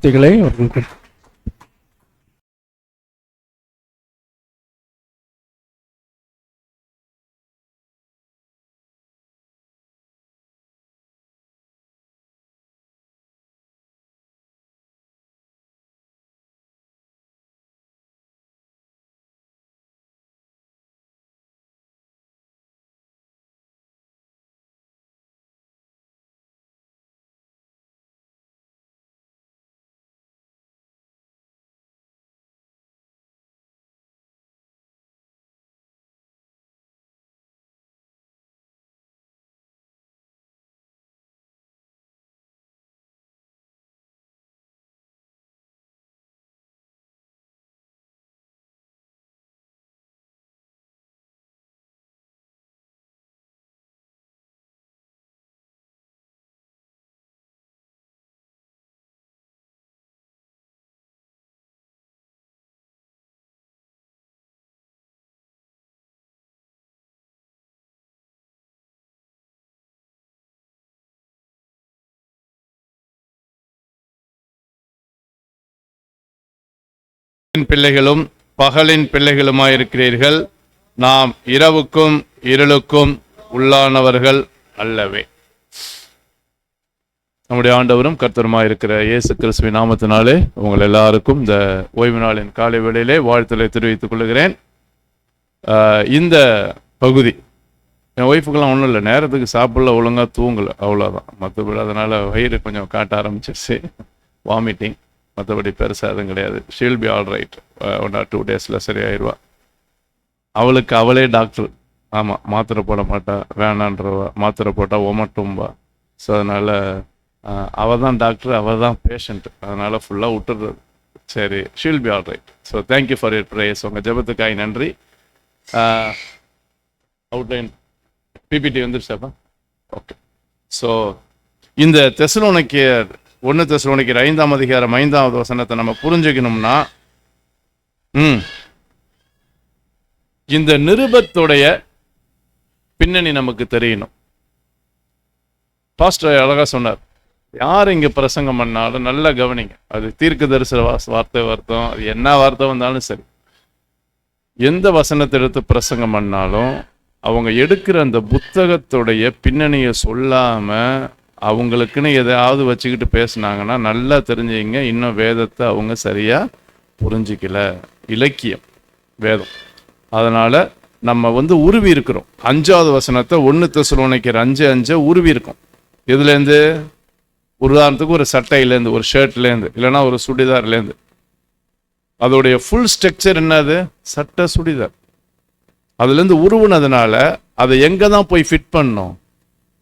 வார்த்தைகளை அவர்கள் பிள்ளைகளும் பகலின் பிள்ளைகளுமாயிருக்கிறீர்கள். நாம் இரவுக்கும் இருளுக்கும் உள்ளானவர்கள் அல்லவே. நம்முடைய ஆண்டவரும் கர்த்தருமாயிருக்கிற இயேசு கிறிஸ்துவின் நாமத்தினாலே உங்கள் எல்லாருக்கும் இந்த ஓய்வு நாளின் காலை வேளையிலே வாழ்த்துக்களை தெரிவித்துக் கொள்கிறேன். இந்த பகுதி என் ஒய்ஃபுக்கெல்லாம் ஒன்றும் இல்லை, நேரத்துக்கு சாப்பிடல, ஒழுங்காக தூங்கலை, அவ்வளோதான். மற்றபடி அதனால் வயிறு கொஞ்சம் காட்ட ஆரம்பிச்சிருச்சு, வாமிட்டிங். மற்றபடி பெருசாக எதுவும் கிடையாது. Sheel be all right. 1 or 2 days சரியாயிருவா. அவளுக்கு அவளே டாக்டர். ஆமாம், மாத்திரை போட மாட்டா, வேணான்றவா. மாத்திரை போட்டால் ஒமட்டும்பா. ஸோ அதனால் அவள் தான் டாக்டர், அவள் தான் பேஷண்ட். அதனால் ஃபுல்லாக விட்டுடுறது. சரி, she'll be all right. So thank you for your prayers. உங்கள் ஜெபத்துக்காய் நன்றி. அவுட்லைன் பிபிடி வந்துருச்சாப்பா? ஓகே. ஸோ இந்த தெசலோனிக்கேயர் 1 தெசலோனிக்கேயர் 5ஆம் அதிகாரம் 5வது வசனத்தை நம்ம புரிஞ்சுக்கணும்னா, இந்த நிருபத்துடைய பின்னணி நமக்கு தெரியணும். பாஸ்டர் அழகா சொன்னார், யார் இங்க பிரசங்கம் பண்ணாலும் நல்லா கவனிங்க. அது தீர்க்க தரிசன வார்த்தை வருத்தம், அது என்ன வார்த்தை வந்தாலும் சரி, எந்த வசனத்தை எடுத்து பிரசங்கம் பண்ணாலும் அவங்க எடுக்கிற அந்த புத்தகத்துடைய பின்னணியை சொல்லாம அவங்களுக்குன்னு எதையாவது வச்சுக்கிட்டு பேசுனாங்கன்னா நல்லா தெரிஞ்சுங்க, இன்னும் வேதத்தை அவங்க சரியா புரிஞ்சிக்கல. இலக்கியம் வேதம். அதனால நம்ம உருவி இருக்கிறோம். 5வது வசனத்தை 1 தெசலோனிக்கேயர் 5:5 உருவி இருக்கும். இதுலேருந்து உதாரணத்துக்கு ஒரு சட்டையிலேருந்து, ஒரு ஷர்ட்லேருந்து, இல்லைன்னா ஒரு சுடிதார்லேருந்து. அதோடைய ஃபுல் ஸ்ட்ரக்சர் என்னது? சட்டை சுடிதார். அதுலேருந்து உருவுனதுனால அதை எங்கே தான் போய் ஃபிட் பண்ணோம்?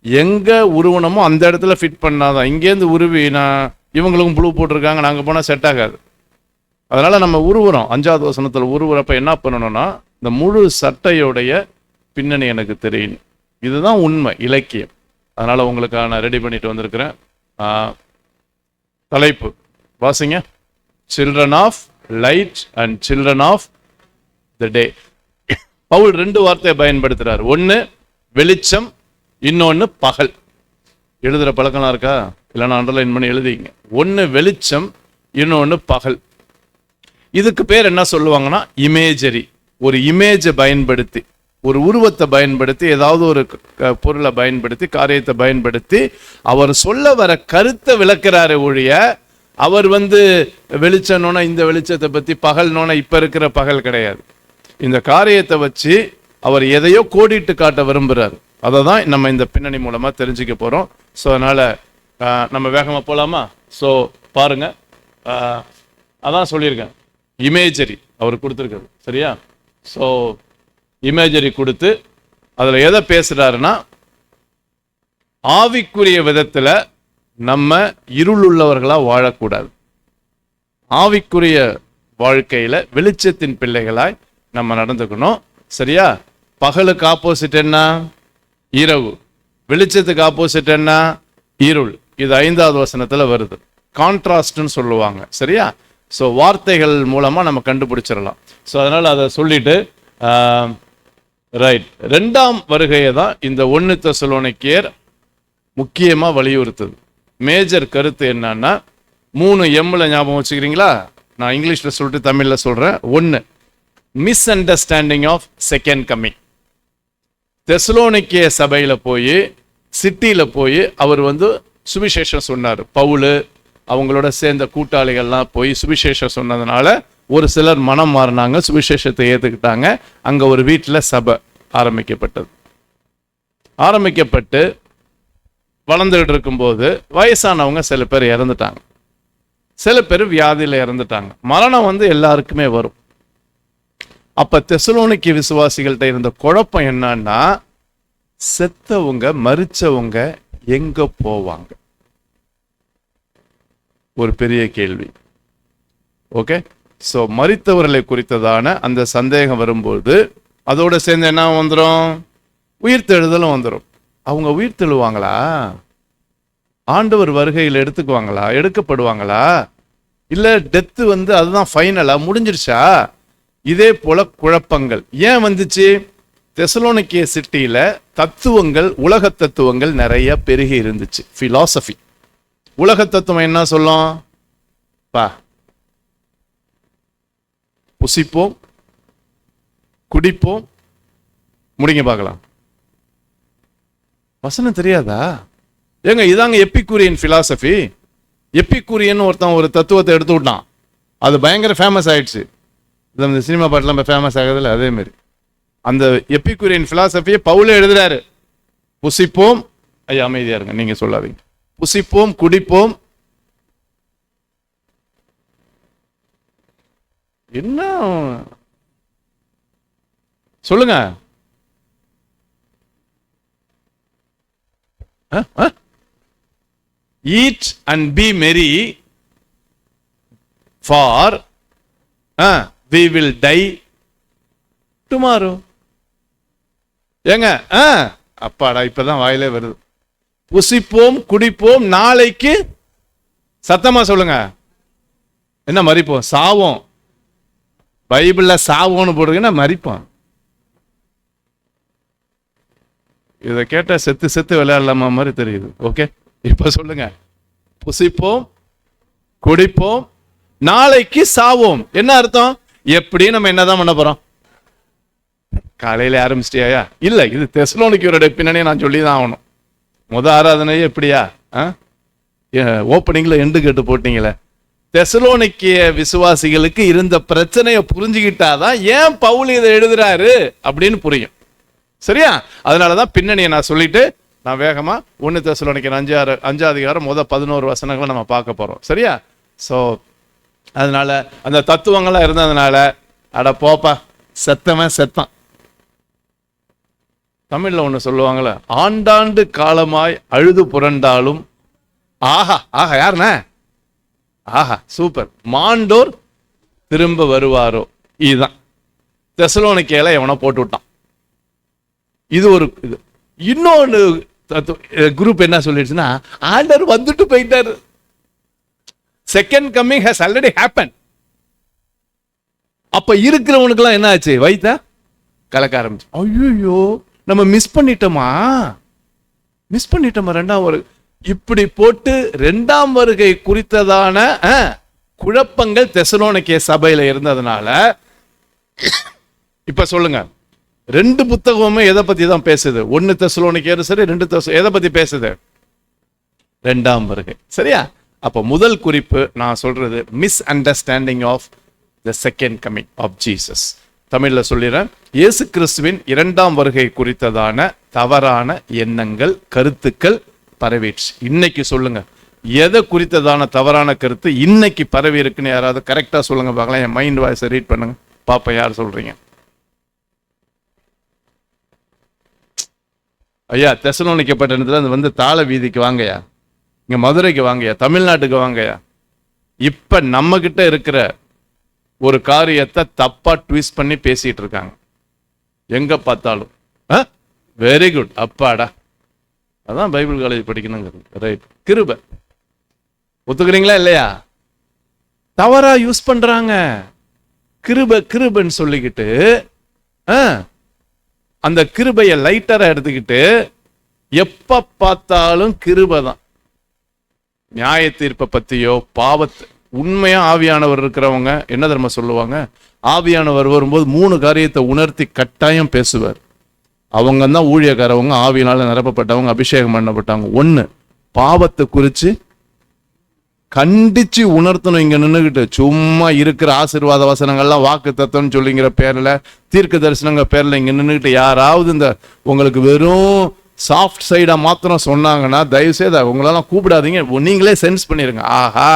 எங்கே உருவனமோ அந்த இடத்துல ஃபிட் பண்ணாதான். இங்கேருந்து உருவி இவங்களுக்கும் ப்ளூ போட்டிருக்காங்க, நாங்கள் போனால் செட் ஆகாது. அதனால் நம்ம உருவுறோம். 5வது வசனத்தில் உருவுறப்ப என்ன பண்ணணும்னா, இந்த முழு சட்டையோடைய பின்னணி எனக்கு தெரியணும். இதுதான் உண்மை, இலக்கியம். அதனால் உங்களுக்கு நான் ரெடி பண்ணிட்டு வந்திருக்கிறேன். தலைப்பு வாசிங்க. Children of light and children of the day. Paul 2 வார்த்தையை பயன்படுத்துகிறார். ஒன்று வெளிச்சம், இன்னொன்று பகல். எழுதுகிற பழக்கம்லாம் இருக்கா? இல்லைன்னா அண்டர்லைன் பண்ணி எழுதிங்க. ஒன்று வெளிச்சம், இன்னொன்று பகல். இதுக்கு பேர் என்ன சொல்லுவாங்கன்னா இமேஜரி. ஒரு இமேஜை பயன்படுத்தி, ஒரு உருவத்தை பயன்படுத்தி, ஏதாவது ஒரு பொருளை பயன்படுத்தி, காரியத்தை பயன்படுத்தி அவர் சொல்ல வர கருத்தை விளக்குறாரு ஒழிய, அவர் வெளிச்சம்னோன்னா இந்த வெளிச்சத்தை பற்றி, பகல்னோன்னா இப்போ இருக்கிற பகல் கிடையாது. இந்த காரியத்தை வச்சு அவர் எதையோ கோடிட்டு காட்ட விரும்புகிறார். அதை தான் நம்ம இந்த பின்னணி மூலமாக தெரிஞ்சுக்க போகிறோம். ஸோ அதனால் நம்ம வேகமாக போகலாமா? ஸோ பாருங்க, அதான் சொல்லியிருக்கேன், இமேஜரி அவர் கொடுத்துருக்காரு. சரியா? ஸோ இமேஜரி கொடுத்து அதில் எதை பேசுகிறாருன்னா, ஆவிக்குரிய விதத்தில் நம்ம இருள் உள்ளவர்களாக வாழக்கூடாது. ஆவிக்குரிய வாழ்க்கையில் வெளிச்சத்தின் பிள்ளைகளாய் நம்ம நடந்துக்கணும். சரியா? பகலுக்கு ஆப்போசிட் என்ன? இரவு. வெளிச்சத்துக்கு ஆப்போசிட் என்ன? இருள். இது 5வது வசனத்தில் வருது. கான்ட்ராஸ்ட்னு சொல்லுவாங்க. சரியா? ஸோ வார்த்தைகள் மூலமாக நம்ம கண்டுபிடிச்சிடலாம். ஸோ அதனால் அதை சொல்லிட்டு ரைட், 2ஆம் வருகையை தான் இந்த 1 தெசலோனிக்கேயர் முக்கியமாக வலியுறுத்துது. மேஜர் கருத்து என்னன்னா, 3 எம்ல ஞாபகம் வச்சுக்கிறீங்களா? நான் இங்கிலீஷ்ல சொல்லிட்டு தமிழ்ல சொல்றேன். 1, misunderstanding of second coming. தெசலோனிக்கே சபையில போய், சிட்டியில போய் அவர் சுவிசேஷம் சொன்னார். பவுலு அவங்களோட சேர்ந்த கூட்டாளிகள்லாம் போய் சுவிசேஷம் சொன்னதுனால ஒரு சிலர் மனம் மாறினாங்க, சுவிசேஷத்தை ஏற்றுக்கிட்டாங்க. அங்கே ஒரு வீட்டில் சபை ஆரம்பிக்கப்பட்டது. ஆரம்பிக்கப்பட்டு வளர்ந்துகிட்டு இருக்கும்போது வயசானவங்க சில பேர் இறந்துட்டாங்க, சில பேர் வியாதியில் இறந்துட்டாங்க. மரணம் எல்லாருக்குமே வரும். அப்போ தெசலோனிக்கே விசுவாசிகள்கிட்ட இருந்த குழப்பம் என்னன்னா, செத்தவங்க மரிச்சவங்க எங்க போவாங்க? ஒரு பெரிய கேள்வி. ஓகே, ஸோ மரித்தவர்களை குறித்ததான அந்த சந்தேகம் வரும்போது அதோட சேர்ந்து என்ன வந்துடும்? உயிர்த்தெழுதலும் வந்துடும். அவங்க உயிர்த்தெழுவாங்களா? ஆண்டவர் வருகையில் எடுக்கப்படுவாங்களா? இல்லை டெத்து அதுதான் ஃபைனலா முடிஞ்சிருச்சா? இதே போல குழப்பங்கள் ஏன் வந்துச்சு? தெசலோனிக்கே சிட்டியில தத்துவங்கள், உலக தத்துவங்கள் நிறைய பெருகி இருந்துச்சு. பிலாசபி, உலக தத்துவம் என்ன சொல்லும்? புசிப்போம், குடிப்போம், முடிங்க பார்க்கலாம். வசனம் தெரியாதா? ஏங்க இதாங்க எப்பிக்கூரியன் பிலாசபி. எப்பிக்கூரியன் ஒருத்தன் ஒரு தத்துவத்தை எடுத்து விட்டான், அது பயங்கர ஃபேமஸ் ஆயிடுச்சு. இந்த சினிமா பாட்டுலாம் ஃபேமஸ் ஆகுதுல்ல, அதே மாதிரி அந்த எப்பிக்கூரியன் பிலாசபியை பவுலே எழுதுறாரு. புசிப்போம், ஐயா அமைதியா இருங்க, நீங்க சொல்லாதீங்க. புசிப்போம், குடிப்போம், என்ன சொல்லுங்க, eat and be merry for we will die tomorrow. ஏங்க அப்பாடா இப்பதான் வாயிலே வருது. புசிப்போம், குடிப்போம், நாளைக்கு சத்தமா சொல்லுங்க, என்ன மரிப்போம், சாவோம். பைபிள்ல சாவோன்னு போடுறீங்கன்னா மரிப்போம். இதை கேட்ட செத்து செத்து விளையாடலாமா மாதிரி தெரியுது. ஓகே, இப்ப சொல்லுங்க, புசிப்போம், குடிப்போம், நாளைக்கு சாவோம். என்ன அர்த்தம்? எப்படி நம்ம என்னதான் பண்ண போறோம்? காலையில ஆரம்பிச்சிட்டியா? இல்ல, இது தெசலோனிக்கேயரோட பின்னணியை நான் சொல்லிதான் ஆகணும். ஆராதனையே எப்படியா? ஓப்பனிங்ல எண்டு கேட்டு போட்டீங்களே. தெசலோனிக்கே விசுவாசிகளுக்கு இருந்த பிரச்சனையை புரிஞ்சுக்கிட்டாதான் ஏன் பவுல் இதை எழுதுறாரு அப்படின்னு புரியும். சரியா? அதனாலதான் பின்னணியை நான் சொல்லிட்டு நான் வேகமா 1 தெசலோனிக்கேயர் 5 அதிகாரம் 11 வசனங்களை நம்ம பார்க்க போறோம். சரியா? சோ அதனால அந்த தத்துவங்கள்லாம் இருந்ததுனால அட போப்பா செத்தவன் செத்தான். தமிழ்ல ஒண்ணு சொல்லுவாங்கல்ல, ஆண்டாண்டு காலமாய் அழுது புரண்டாலும் ஆஹா ஆஹா யாருண்ண ஆஹா சூப்பர் மாண்டோர் திரும்ப வருவாரோ. இதுதான் தெசலோனிக்கேல எவனோ போட்டு விட்டான். இது ஒரு இது. இன்னொன்னு குரூப் என்ன சொல்லிடுச்சுன்னா, ஆண்டவர் வந்துட்டு போயிட்டாரு, second coming has already happen. அப்ப இருக்கிறவனுக்குலாம் என்ன ஆச்சு? வைத்தா கலக்க ஆரம்பிச்சு. ஐயோ நம்ம மிஸ் பண்ணிட்டோமா ரெண்டாம் வருகை. இப்படி போட்டு இரண்டாம் வருகை குறித்ததான குழப்பங்கள் தெசலோனிக்கே சபையில இருந்ததுனால இப்ப சொல்லுங்க, 2 புத்தகமுமே எதை பத்தி தான் பேசுது? 1 தெசலோனிக்கேயர் சரி, 2 எதை பத்தி பேசுது? இரண்டாம் வருகை. சரியா? அப்ப முதல் குறிப்பு நான் சொல்றது misunderstanding of the second coming of Jesus. தமிழ்ல சொல்லிடுறேன், இயேசு கிறிஸ்துவின் 2ஆம் வருகை குறித்ததான தவறான எண்ணங்கள், கருத்துக்கள் பரவிடுச்சு. இன்னைக்கு சொல்லுங்க, எதை குறித்ததான தவறான கருத்து இன்னைக்கு பரவி இருக்குன்னு யாராவது கரெக்டா சொல்லுங்க பார்க்கலாம். என் மைண்ட் வாய்ஸை ரீட் பண்ணுங்க பாப்பா, யார் சொல்றீங்க? ஐயா தெசலோனிக்கே பட்டணத்துல தாள வீதிக்கு வாங்கயா, இங்க மதுரைக்கு வாங்கயா, தமிழ்நாட்டுக்கு வாங்கயா. இப்ப நம்ம கிட்ட இருக்கிற ஒரு காரியத்தை தப்பா ட்விஸ்ட் பண்ணி பேசிட்டு இருக்காங்க எங்க பார்த்தாலும். வெரி குட், அப்பாடா, அதான் பைபிள் காலேஜ் படிக்கணுங்கிறது. ரைட், கிருபை. ஒத்துக்கிறீங்களா இல்லையா? தவறா யூஸ் பண்றாங்க. கிருபைன்னு சொல்லிக்கிட்டு அந்த கிருபையை லைட்டரா எடுத்துக்கிட்டு எப்ப பார்த்தாலும் கிருபை தான். நியாய தீர்ப்பை பத்தியோ பாவத்தை உண்மையா ஆவியானவர் இருக்கிறவங்க என்ன தெரியுமா சொல்லுவாங்க? ஆவியானவர் வரும்போது 3 காரியத்தை உணர்த்தி கட்டாயம் பேசுவார். அவங்க தான் ஊழியக்காரவங்க, ஆவியினால நிரப்பப்பட்டவங்க, அபிஷேகம் பண்ணப்பட்டவங்க. 1, பாவத்தை குறித்து கண்டிச்சு உணர்த்தணும். இங்க நின்றுகிட்டு சும்மா இருக்கிற ஆசீர்வாத வசனங்கள்லாம் வாக்கு தத்துவம்னு சொல்லிங்கிற பேர்ல, தீர்க்க தரிசனங்க பேர்ல இங்க நின்றுகிட்டு யாராவது இந்த உங்களுக்கு வெறும் சாஃப்ட் சைடா மாத்திரம் சொன்னாங்கன்னா தயவு செய்து உங்களெல்லாம் கூப்பிடாதீங்க. நீங்களே சென்ஸ் பண்ணிருங்க, ஆஹா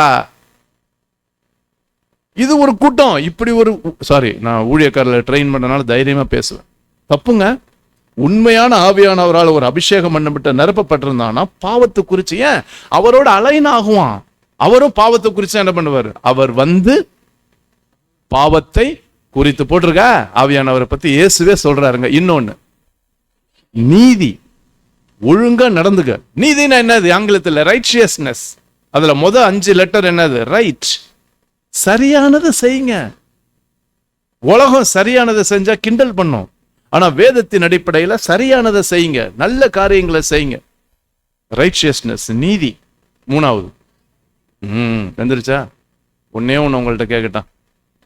இது ஒரு கூட்டம். இப்படி ஒரு நான் ஊழியக்காரர்களை ட்ரெயின் பண்ணனால தைரியமா பேசுவேன். தப்புங்க. உண்மையான ஆவியானவரால் ஒரு அபிஷேகம் பண்ணப்பட்ட நிரப்பப்பட்டிருந்தான்னா பாவத்தை குறிச்சு ஏன் அவரோட அலைன் ஆகுவான். அவரும் பாவத்தை குறிச்சு என்ன பண்ணுவார்? அவர் வந்து பாவத்தை குறித்து போட்டிருக்க ஆவியானவரை பத்தி இயேசுவே சொல்றாருங்க. இன்னொன்னு, நீதி, ஒழுங்கா நடந்துக்க. நீதினா என்னது? ஆங்கிலத்தில் ரைட்ஷியஸ்னஸ். அதுல 5 லெட்டர் என்னது? ரைட். சரியானதை செய்யுங்க. உலகம் சரியானதை செஞ்சா கிண்டல் பண்ணும். ஆனா வேதத்தின் அடிப்படையில் சரியானதை செய்யுங்க, நல்ல காரியங்களை செய்யுங்க. ரைட்ஷியஸ்னஸ், நீதி. 3வது வந்துருச்சா? ஒன்னே ஒன்று உங்கள்கிட்ட கேட்கட்டான்.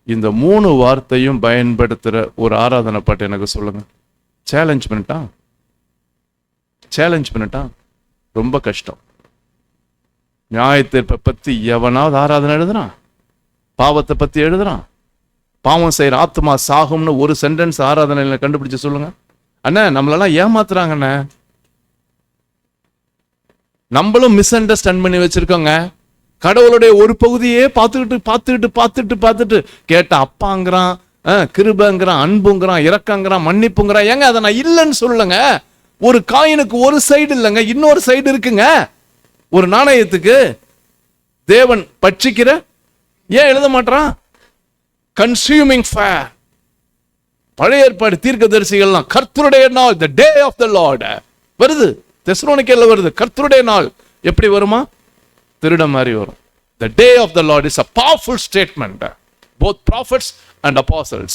இந்த 3 வார்த்தையும் பயன்படுத்துற ஒரு ஆராதனை பாட்டு எனக்கு சொல்லுங்க. சேலஞ்ச் பண்ணிட்டான். ரொம்ப கஷ்டம். நியாய தீர்ப்பை பத்தி எவனாவது ஆராதனை எழுதுறான்? பாவத்தை பத்தி எழுதுறான்? பாவம் செய்யற ஆத்மா சாகும்னு ஒரு சென்டென்ஸ் ஆராதனையில கண்டுபிடிச்சு சொல்லுங்க. அண்ணா நம்மளெல்லாம் ஏமாத்துறாங்க அண்ணா. நம்மளும் மிஸ் அண்டர்ஸ்டாண்ட் பண்ணி வச்சிருக்கோங்க. கடவுளுடைய ஒரு பகுதியே பார்த்துட்டு கேட்ட அப்பாங்கிறான், கிருபங்கிறான், அன்புங்கிறான், இரக்கங்கிறான், மன்னிப்புங்கிறான். ஏங்க அதை நான் இல்லைன்னு சொல்லுங்க. ஒரு காயினுக்கு ஒரு சைடு இல்லைங்க, இன்னொரு சைடு இருக்குங்க. ஒரு நாணயத்துக்கு தேவன் பட்சிக்கிற ஏன் எழுத மாட்டான்? Consuming fire. பழைய ஏற்பாடு தீர்க்கதரிசிகள்லாம் கர்த்தருடைய நாள், the day of the Lord வருது. தெசலோனிக்கேல வருது. கர்த்தருடைய நாள் எப்படி வருமா? திருட மாதிரி வரும். The day of the Lord is a powerful statement. Both prophets and apostles,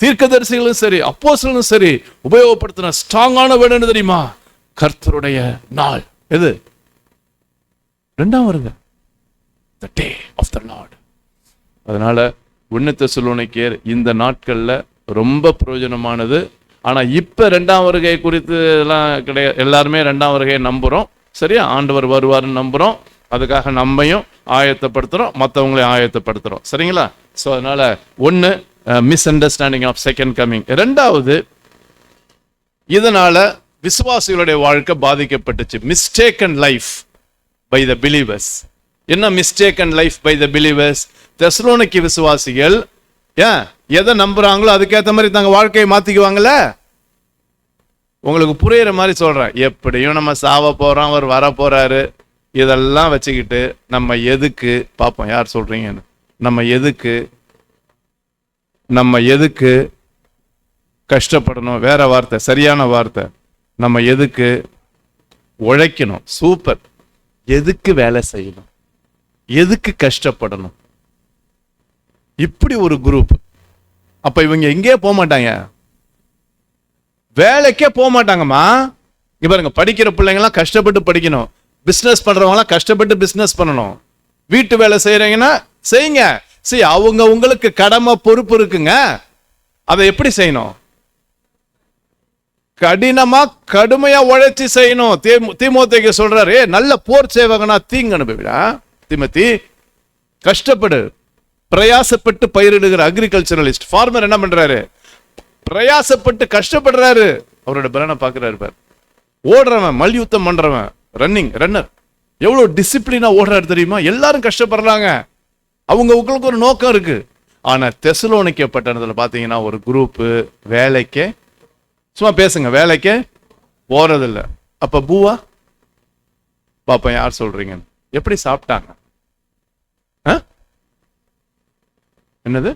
தீர்க்கதரிசிகளும் சரி அப்போஸ்தலனும் சரி உபயோகப்படுத்தின ஸ்ட்ராங்கான வேர்டு என்ன தெரியுமா? கர்த்தருடைய நாள். எது? 2ஆம் வருங்க, the day of the Lord. அதனால 1 தெசலோனிக்கேயர் இந்த நாட்கள்ல ரொம்ப பிரயோஜனமானது. ஆனா இப்ப 2ஆம் வருகை குறித்து எல்லாம் கிடையாது. எல்லாருமே 2ஆம் வருகையை நம்புறோம். சரியா? ஆண்டவர் வருவாருன்னு நம்புறோம். அதுக்காக நம்மையும் ஆயத்தப்படுத்துறோம், மற்றவங்களையும் ஆயத்தப்படுத்துறோம். சரிங்களா? ஸோ அதனால 1 misunderstanding of second coming. 2வது, இதனால விசுவாசிகளுடைய வாழ்க்கை பாதிக்கப்பட்டுச்சு. Mistaken life by the believers. என்ன mistaken life by the believers? தெசலோனிக்கி விசுவாசிகள் எதை நம்புறாங்களோ அதுக்கேற்ற மாதிரி தாங்க வாழ்க்கையை மாத்திக்குவாங்கல்ல. உங்களுக்கு புரியுற மாதிரி சொல்றேன். எப்படியும் நம்ம சாவ போறோம், அவர் வர போறாரு, இதெல்லாம் வச்சுக்கிட்டு நம்ம எதுக்கு பார்ப்போம். யார் சொல்றீங்கன்னு? நம்ம எதுக்கு கஷ்டப்படணும்? வேற வார்த்தை, சரியான வார்த்தை. நம்ம எதுக்கு உழைக்கணும்? சூப்பர். எதுக்கு வேலை செய்யணும்? எதுக்கு கஷ்டப்படணும்? இப்படி ஒரு குரூப். அப்ப இவங்க எங்கேயே போக மாட்டாங்க, வேலைக்கே போக மாட்டாங்கம்மா. பாருங்க, படிக்கிற பிள்ளைங்கலாம் கஷ்டப்பட்டு படிக்கணும், பிசினஸ் பண்றவங்களாம் கஷ்டப்பட்டு பிசினஸ் பண்ணணும், வீட்டு வேலை செய்யறீங்கன்னா செய்யுங்க. சரி, அவங்க உங்களுக்கு கடமை பொறுப்பு இருக்குங்க. அதை எப்படி செய்யணும்? கடுமையா உழைச்சி செய்யணும். தீமோத்தேயுக்கு சொல்றாரு, நல்ல போர் சேவகனா தீங்கு அனுபவிடா தீமோத்தி, கஷ்டப்படு, பிரயாசப்பட்டு பயிரிடுகிற அக்ரிகல்ச்சரலிஸ்ட் ஃபார்மர் என்ன பண்றாரு? பிரயாசப்பட்டு கஷ்டப்படுறாரு. அவரோட பலனை பாக்குறாரு பார். ஓடுறவன், மல்யுத்தம் பண்றவன், ரன்னர் எவ்வளவு டிசிப்ளினா ஓடுறாரு தெரியுமா? எல்லாரும் கஷ்டப்படுறாங்க. அவங்களுக்கு ஒரு நோக்கம் இருக்கு. ஆனா தெசலோனிக்கே பட்டணத்துல பாத்தீங்கன்னா ஒரு குரூப் வேலைக்கு, சும்மா பேசுங்க, வேலைக்கு போறதில்ல. அப்ப பூவா பாப்பா யார் சொல்றீங்க? எப்படி சாப்பிட்டாங்க? என்னது?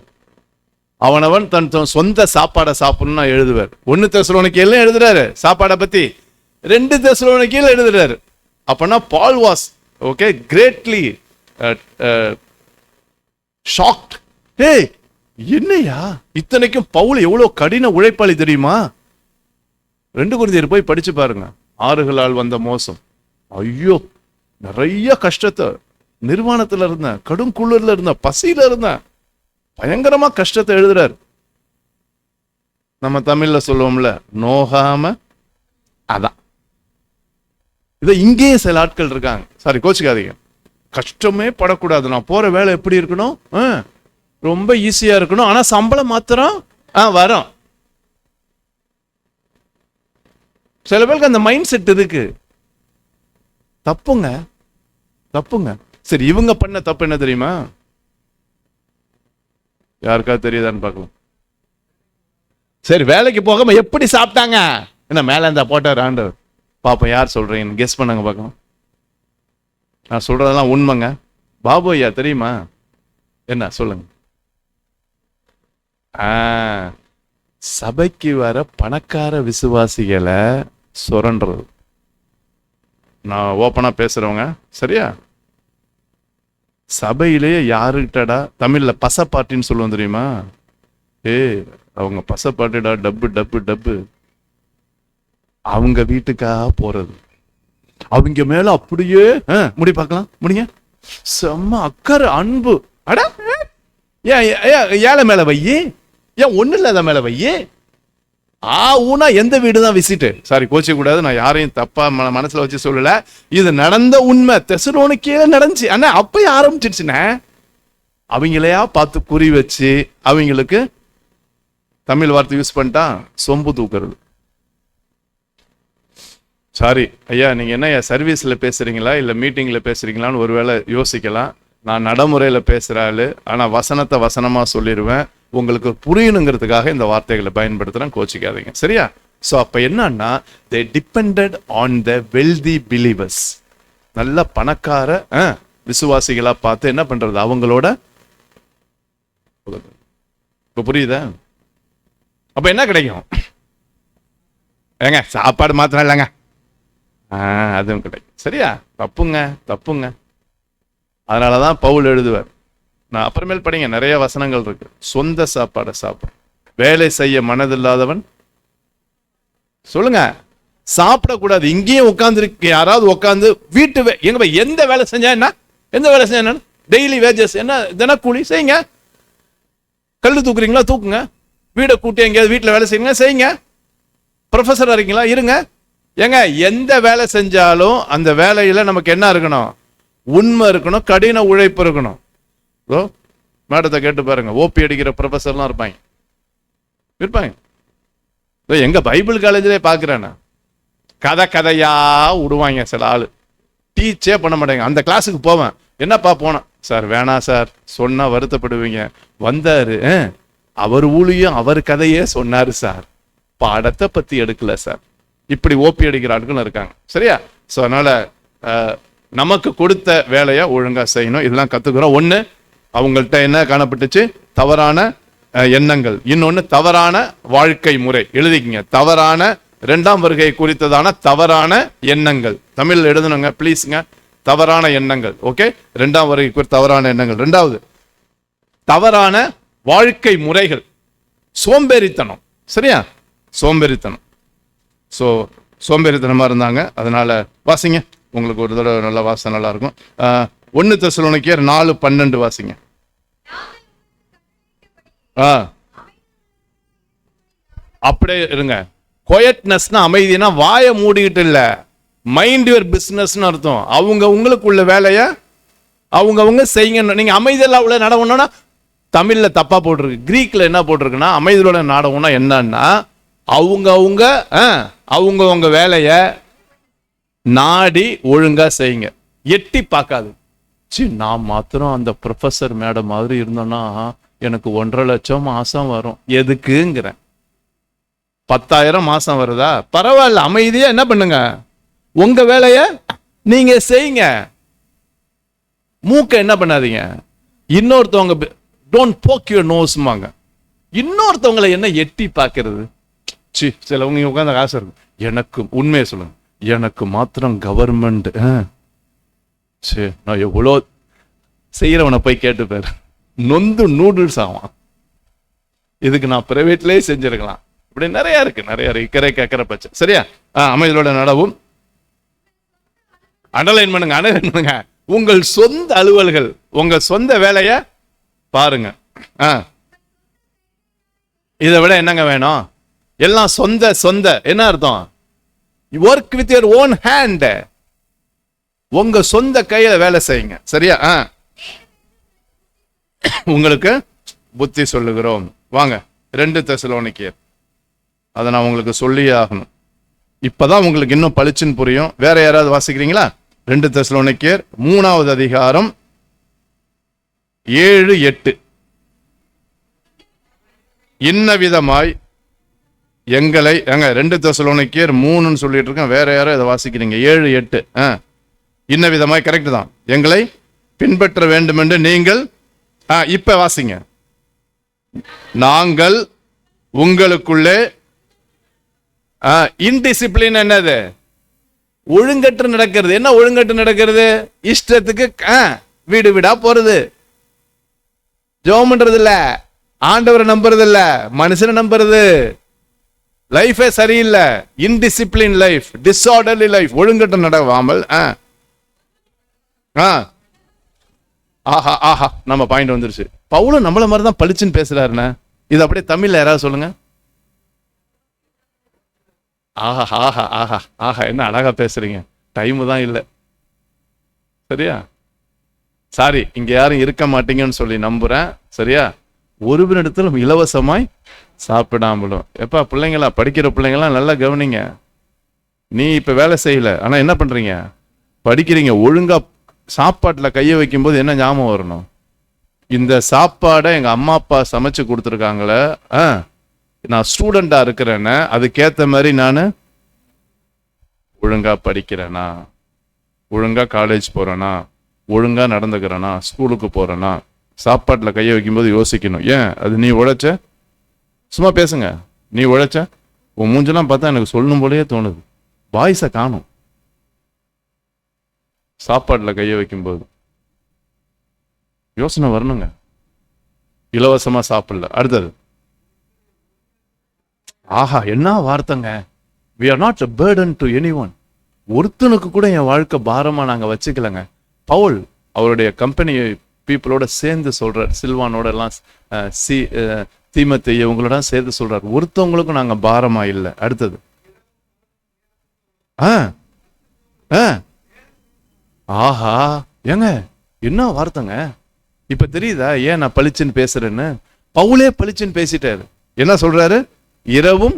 அவனவன் தன் சொந்த சாப்பாடை சாப்பிடணும்னு எழுதுவார். 1 தெசலோனிக்கேல எழுதுறாரு சாப்பாடை பத்தி, 2 தெசலோனிக்கேல எழுதுறாரு. அப்பனா பால் வாஸ் கிரேட்லி ஷாக்ட். ஏய், என்னையா இத்தனைக்கும் பவுல் எவ்வளவு கடின உழைப்பாளி தெரியுமா? 2 கொரிந்தியர் போய் படிச்சு பாருங்க. ஆறுகளால் வந்த மோசம், ஐயோ நிறைய கஷ்டத்தை நிர்வாணத்துல இருந்தேன், கடும் குளிர்ல இருந்தேன், பசியில இருந்தேன், பயங்கரமா கஷ்டத்தை எழுதுறாரு. நம்ம தமிழ்ல சொல்லுவோம்ல, நோகாம. அதான் இதை இங்கேயே சில ஆட்கள் இருக்காங்க, சாரி கோச்சுக்காதீங்க, கஷ்டமே படக்கூடாது, நான் போற வேலை எப்படி இருக்கணும், ரொம்ப ஈஸியா இருக்கணும், ஆனா சம்பளம் மாத்திரம் வரும். சில பேருக்கு அந்த மைண்ட் செட் இருக்கு. தப்புங்க, தப்புங்க. சரி, இவங்க பண்ண தப்பு என்ன தெரியுமா? யாருக்காவது தெரியுதான்னு பார்க்கலாம். சரி, வேலைக்கு போகாம எப்படி சாப்பிட்டாங்க? என்ன மேல இருந்தா போட்டார் ஆண்டவர். பாப்போம் யார் சொல்றீங்க, கெஸ் பண்ணுங்க பார்க்கலாம். நான் சொல்றதெல்லாம் உண்மைங்க. பாபு ஐயா தெரியுமா? என்ன சொல்லுங்க. சபைக்கு வர பணக்கார விசுவாசிகளை சுரண்டுறது. நான் ஓப்பனா பேசுறவங்க, சரியா? சபையிலேயே யாருக்கிட்டடா தமிழ்ல பசப்பாட்டின்னு சொல்லுவோம் தெரியுமா? அவங்க பசப்பாட்டுடா, டப்பு டப்பு டப்பு. அவங்க வீட்டுக்காக போறது, அவங்க மேல அப்படியே முடி பார்க்கலாம், முடிங்க, செம்ம அக்கறை, அன்பு. அட ஏன் ஏழை மேல வையே, ஏன் ஒண்ணு இல்லாத மேல வையே. ஊனா எந்த வீடு தான் விசிட்டு? சாரி கோச்சிக்க கூடாது, நான் யாரையும் தப்பா மனசுல வச்சு சொல்லல, இது நடந்த உண்மை. தெசலோனிக்கேல நடந்துச்சு. ஆனா அப்ப ஆரம்பிச்சிடுச்சுன்னா அவங்களையா பார்த்து குறி வச்சு அவங்களுக்கு தமிழ் வார்த்தை யூஸ் பண்ணிட்டா சொம்பு தூக்குறது. சாரி ஐயா, நீங்க என்ன சர்வீஸ்ல பேசுறீங்களா இல்ல மீட்டிங்ல பேசுறீங்களான்னு ஒருவேளை யோசிக்கலாம். நான் நடைமுறையில பேசுறாள், ஆனா வசனத்தை வசனமா சொல்லிடுவேன். உங்களுக்கு புரியணுங்கிறதுக்காக இந்த வார்த்தைகளை பயன்படுத்துறேன், கோச்சிக்காதீங்க, சரியா? ஸோ அப்ப என்னன்னா, they depended on the wealthy believers. நல்ல பணக்கார விசுவாசிகளா பார்த்து என்ன பண்றது, அவங்களோட. இப்ப புரியுதா? அப்ப என்ன கிடைக்கும்? ஏங்க சாப்பாடு மாத்திரம் இல்லைங்க, அதுவும் கிடைக்கும், சரியா? தப்புங்க, தப்புங்க. அதனாலதான் பவுல் எழுதுவார், நான் அப்புறமேல் படிங்க, நிறைய வசனங்கள் இருக்கு. சொந்த சாப்பாடை சாப்பிட வேலை செய்ய மனதில்லாதவன், சொல்லுங்க, சாப்பிடக்கூடாது. இங்கேயும் உட்கார்ந்து இருக்கு, யாராவது உட்காந்து வீட்டு எங்க எந்த வேலை செஞ்சா என்ன, எந்த வேலை செஞ்சா என்ன, டெய்லி வேஜஸ் என்ன, தினக்கூலி செய்யுங்க. கல்லு தூக்குறீங்களா தூக்குங்க, வீடை கூட்டி எங்கேயாவது வீட்டில் வேலை செய்யுங்க, செய்யுங்க. ப்ரொஃபஸர் இருக்கீங்களா இருங்க. ஏங்க எந்த வேலை செஞ்சாலும் அந்த வேலையில நமக்கு என்ன இருக்கணும், உண்மை இருக்கணும், கடின உழைப்பு இருக்கணும். மேடத்தை கேட்டு பாருங்க, ஓபி அடிக்கிற ப்ரொஃபஸர்லாம் இருப்பாங்க. எங்க பைபிள் காலேஜ்லேயே பார்க்குறேன்னா கதையா விடுவாங்க சில ஆளு, டீச்சே பண்ண மாட்டாங்க. அந்த கிளாஸுக்கு போவேன், என்னப்பா போனேன் சார், வேணாம் சார், சொன்னா வருத்தப்படுவீங்க. வந்தாரு, அவர் ஊழியம் அவர் கதையே சொன்னாரு சார், பாடத்தை பத்தி எடுக்கல சார். இப்படி ஓபி அடிக்கிற ஆட்களும் இருக்காங்க, சரியா? ஸோ அதனால நமக்கு கொடுத்த வேலையை ஒழுங்கா செய்யணும். இதெல்லாம் கத்துக்கிறோம். ஒண்ணு, அவங்கள்ட்ட என்ன காணப்பட்டுச்சு, தவறான எண்ணங்கள். இன்னொன்னு தவறான வாழ்க்கை முறை. எழுதிக்கிங்க, தவறான இரண்டாம் வருகை குறித்ததான தவறான எண்ணங்கள். தமிழ் எழுதணுங்க பிளீஸ்ங்க, தவறான எண்ணங்கள். ஓகே, இரண்டாம் வருகை குறித்த தவறான எண்ணங்கள். ரெண்டாவது, தவறான வாழ்க்கை முறைகள், சோம்பேறித்தனம், சரியா? சோம்பேறித்தனம். ஸோ சோம்பேறித்தனமா இருந்தாங்க. அதனால வாசிங்க, உங்களுக்கு ஒரு தடவை நல்ல வாசம் நல்லா இருக்கும். 1 தெசலோனிக்கேயர் 4:12 வாசிங்க. அப்படியே இருங்க. குயட்னஸ்னா அமைதினா வாயை மூடிக்கிட்டு இல்ல, மைண்ட் யுவர் பிசினஸ்னு அர்த்தம். அவங்க உங்களுக்குள்ள வேலைய அவங்க செய்யுங்க. நீங்க அமைதியெல்லாம் உள்ள நடவுனா தமிழ்ல தப்பா போட்டிருக்கு, கிரீக்ல என்ன போட்டிருக்குன்னா, அமைதியோட நாடகம்னா என்னன்னா, அவங்க வேலைய நாடி ஒழுங்கா செய்யுங்க, எட்டி பார்க்காது. நான் மாத்திரம் அந்த ப்ரொஃபஸர் மேடம் மாதிரி இருந்தோன்னா எனக்கு 1.5 லட்சம் மாசம் வரும். எதுக்குங்கிறேன். 10,000 மாசம் வருதா, பரவாயில்ல, அமைதியா என்ன பண்ணுங்க, உங்க வேலைய நீங்க செய்யுங்க. மூக்க என்ன பண்ணாதீங்க. இன்னொருத்தவங்க டோன்ட் போக் யுவர் நோஸ்மாங்க. இன்னொருத்தவங்களை என்ன எட்டி பார்க்கறது? சிலவங்க உட்காந்து காசு இருக்கும். எனக்கு உண்மையை சொல்லுங்க, எனக்கு மாத்திரம் கவர்மெண்ட், நான் எவ்வளோ செய்யறவனை போய் கேட்டுப்பாரு, நொந்து நூடுல்ஸ் ஆவான். இதுக்கு நான் பிரைவேட்லேயே செஞ்சிருக்கலாம். இப்படி நிறைய இருக்கு, இக்கரை கேட்கிற பட்சம், சரியா? அமைதியோட நடவும். அண்டர்லைன் பண்ணுங்க. உங்கள் சொந்த அலுவல்கள், உங்க சொந்த வேலைய பாருங்க. இதை விட என்னங்க வேணும்? எல்லாம் சொந்த சொந்த. என்ன அர்த்தம்? Work with your own hand. உங்க சொந்த கையில வேலை செய்யுங்க. சரியா? உங்களுக்கு புத்தி சொல்லுகிறோம். வாங்க 2 தெசலோனிக்கேயர். அதை நான் உங்களுக்கு சொல்லியே ஆகணும். இப்பதான் உங்களுக்கு இன்னும் பளிச்சுன்னு புரியும். வேற யாராவது வாசிக்கிறீங்களா? 2 தெசலோனிக்கேயர் 3வது அதிகாரம் 7, 8. இன்ன விதமாய் எங்களை 2 தெசலோனிக்கேயர் 3ன்னு சொல்லிட்டு இருக்கேன். வேற யாரோ இதை வாசிக்கிறீங்க. 7, 8. இன்ன விதமாய் கரெக்ட் தான். எங்களை பின்பற்ற வேண்டும் என்று நீங்கள் இப்ப வாசிங்க. நாங்கள் உங்களுக்குள்ளே இன்டிசிப்ளின் என்னது? ஒழுங்கற்று நடக்கிறது. என்ன ஒழுங்கற்று நடக்கிறது? இஷ்டத்துக்கு வீடு வீடா போறது, ஜெபம் பண்றது இல்ல, ஆண்டவரை நம்புறது இல்ல, மனுஷனை நம்புறது. லைஃபே சரியில்லை. இன்டிசிப்ளின் லைஃப், டிஸ்ஆர்டர்லி லைஃப், ஒழுங்கற்று நடவாமல். ஆஹா ஆஹா, நம்ம பாயிண்ட் வந்துருச்சு. பவுலும் நம்மள மாதிரி தான் பளிச்சுன்னு பேசுறாருண்ணே. இது அப்படியே தமிழ்ல யாராவது சொல்லுங்க. ஆஹா ஆஹா ஆஹா ஆஹா, என்ன அழகா பேசுறீங்க. டைம் தான் இல்லை. சரியா? சாரி, இங்க யாரும் இருக்க மாட்டீங்கன்னு சொல்லி நம்புறேன். சரியா? ஒருவரிடத்திலும் இலவசமாய் சாப்பிடாமலும். எப்பா பிள்ளைங்களா, படிக்கிற பிள்ளைங்களாம் நல்லா கவனிங்க. நீ இப்ப வேலை செய்யல, ஆனா என்ன பண்றீங்க? படிக்கிறீங்க. ஒழுங்கா சாப்பாட்டுல கைய வைக்கும் போது என்ன ஞாபகம் வரணும்? இந்த சாப்பாடை எங்க அம்மா அப்பா சமைச்சு கொடுத்துருக்காங்களே, நான் ஸ்டூடெண்டா இருக்கிறேன்னு, அதுக்கேத்த மாதிரி நான் ஒழுங்கா படிக்கிறேனா, ஒழுங்கா காலேஜ் போறேனா, ஒழுங்கா நடந்துக்கிறேனா, ஸ்கூலுக்கு போறேனா. சாப்பாட்டுல கைய வைக்கும் போது யோசிக்கணும். ஏன் அது நீ உழைச்ச? சும்மா பேசுங்க. நீ உழைச்ச? உன் மூஞ்செல்லாம் பார்த்தா எனக்கு சொல்லணும் போலயே தோணுது. வாய்ஸை காணும். சாப்பாட்டுல கைய வைக்கும் போது யோசனை வரணுங்க. இலவசமா சாப்பிடல. அடுத்தது, ஆஹா என்ன வார்த்தைங்க. we are not a burden to anyone. ஒருத்தனுக்கு கூட என் வாழ்க்கை பாரமா நாங்க வச்சுக்கலங்க. பவுல் அவருடைய கம்பெனி பீப்புளோட சேர்ந்து சொல்றார். சில்வானோட எல்லாம் தீமோத்தேயு இவங்களோட சேர்ந்து சொல்றார், ஒருத்தவங்களுக்கும் நாங்க பாரமா இல்லை. அடுத்தது, ஆஹா ஏங்க என்ன வார்த்தைங்க. இப்ப தெரியுதா ஏன் நான் பளிச்சுன்னு பேசுறேன்னு? பவுலே பளிச்சுன்னு பேசிட்டாரு. என்ன சொல்றாரு? இரவும்,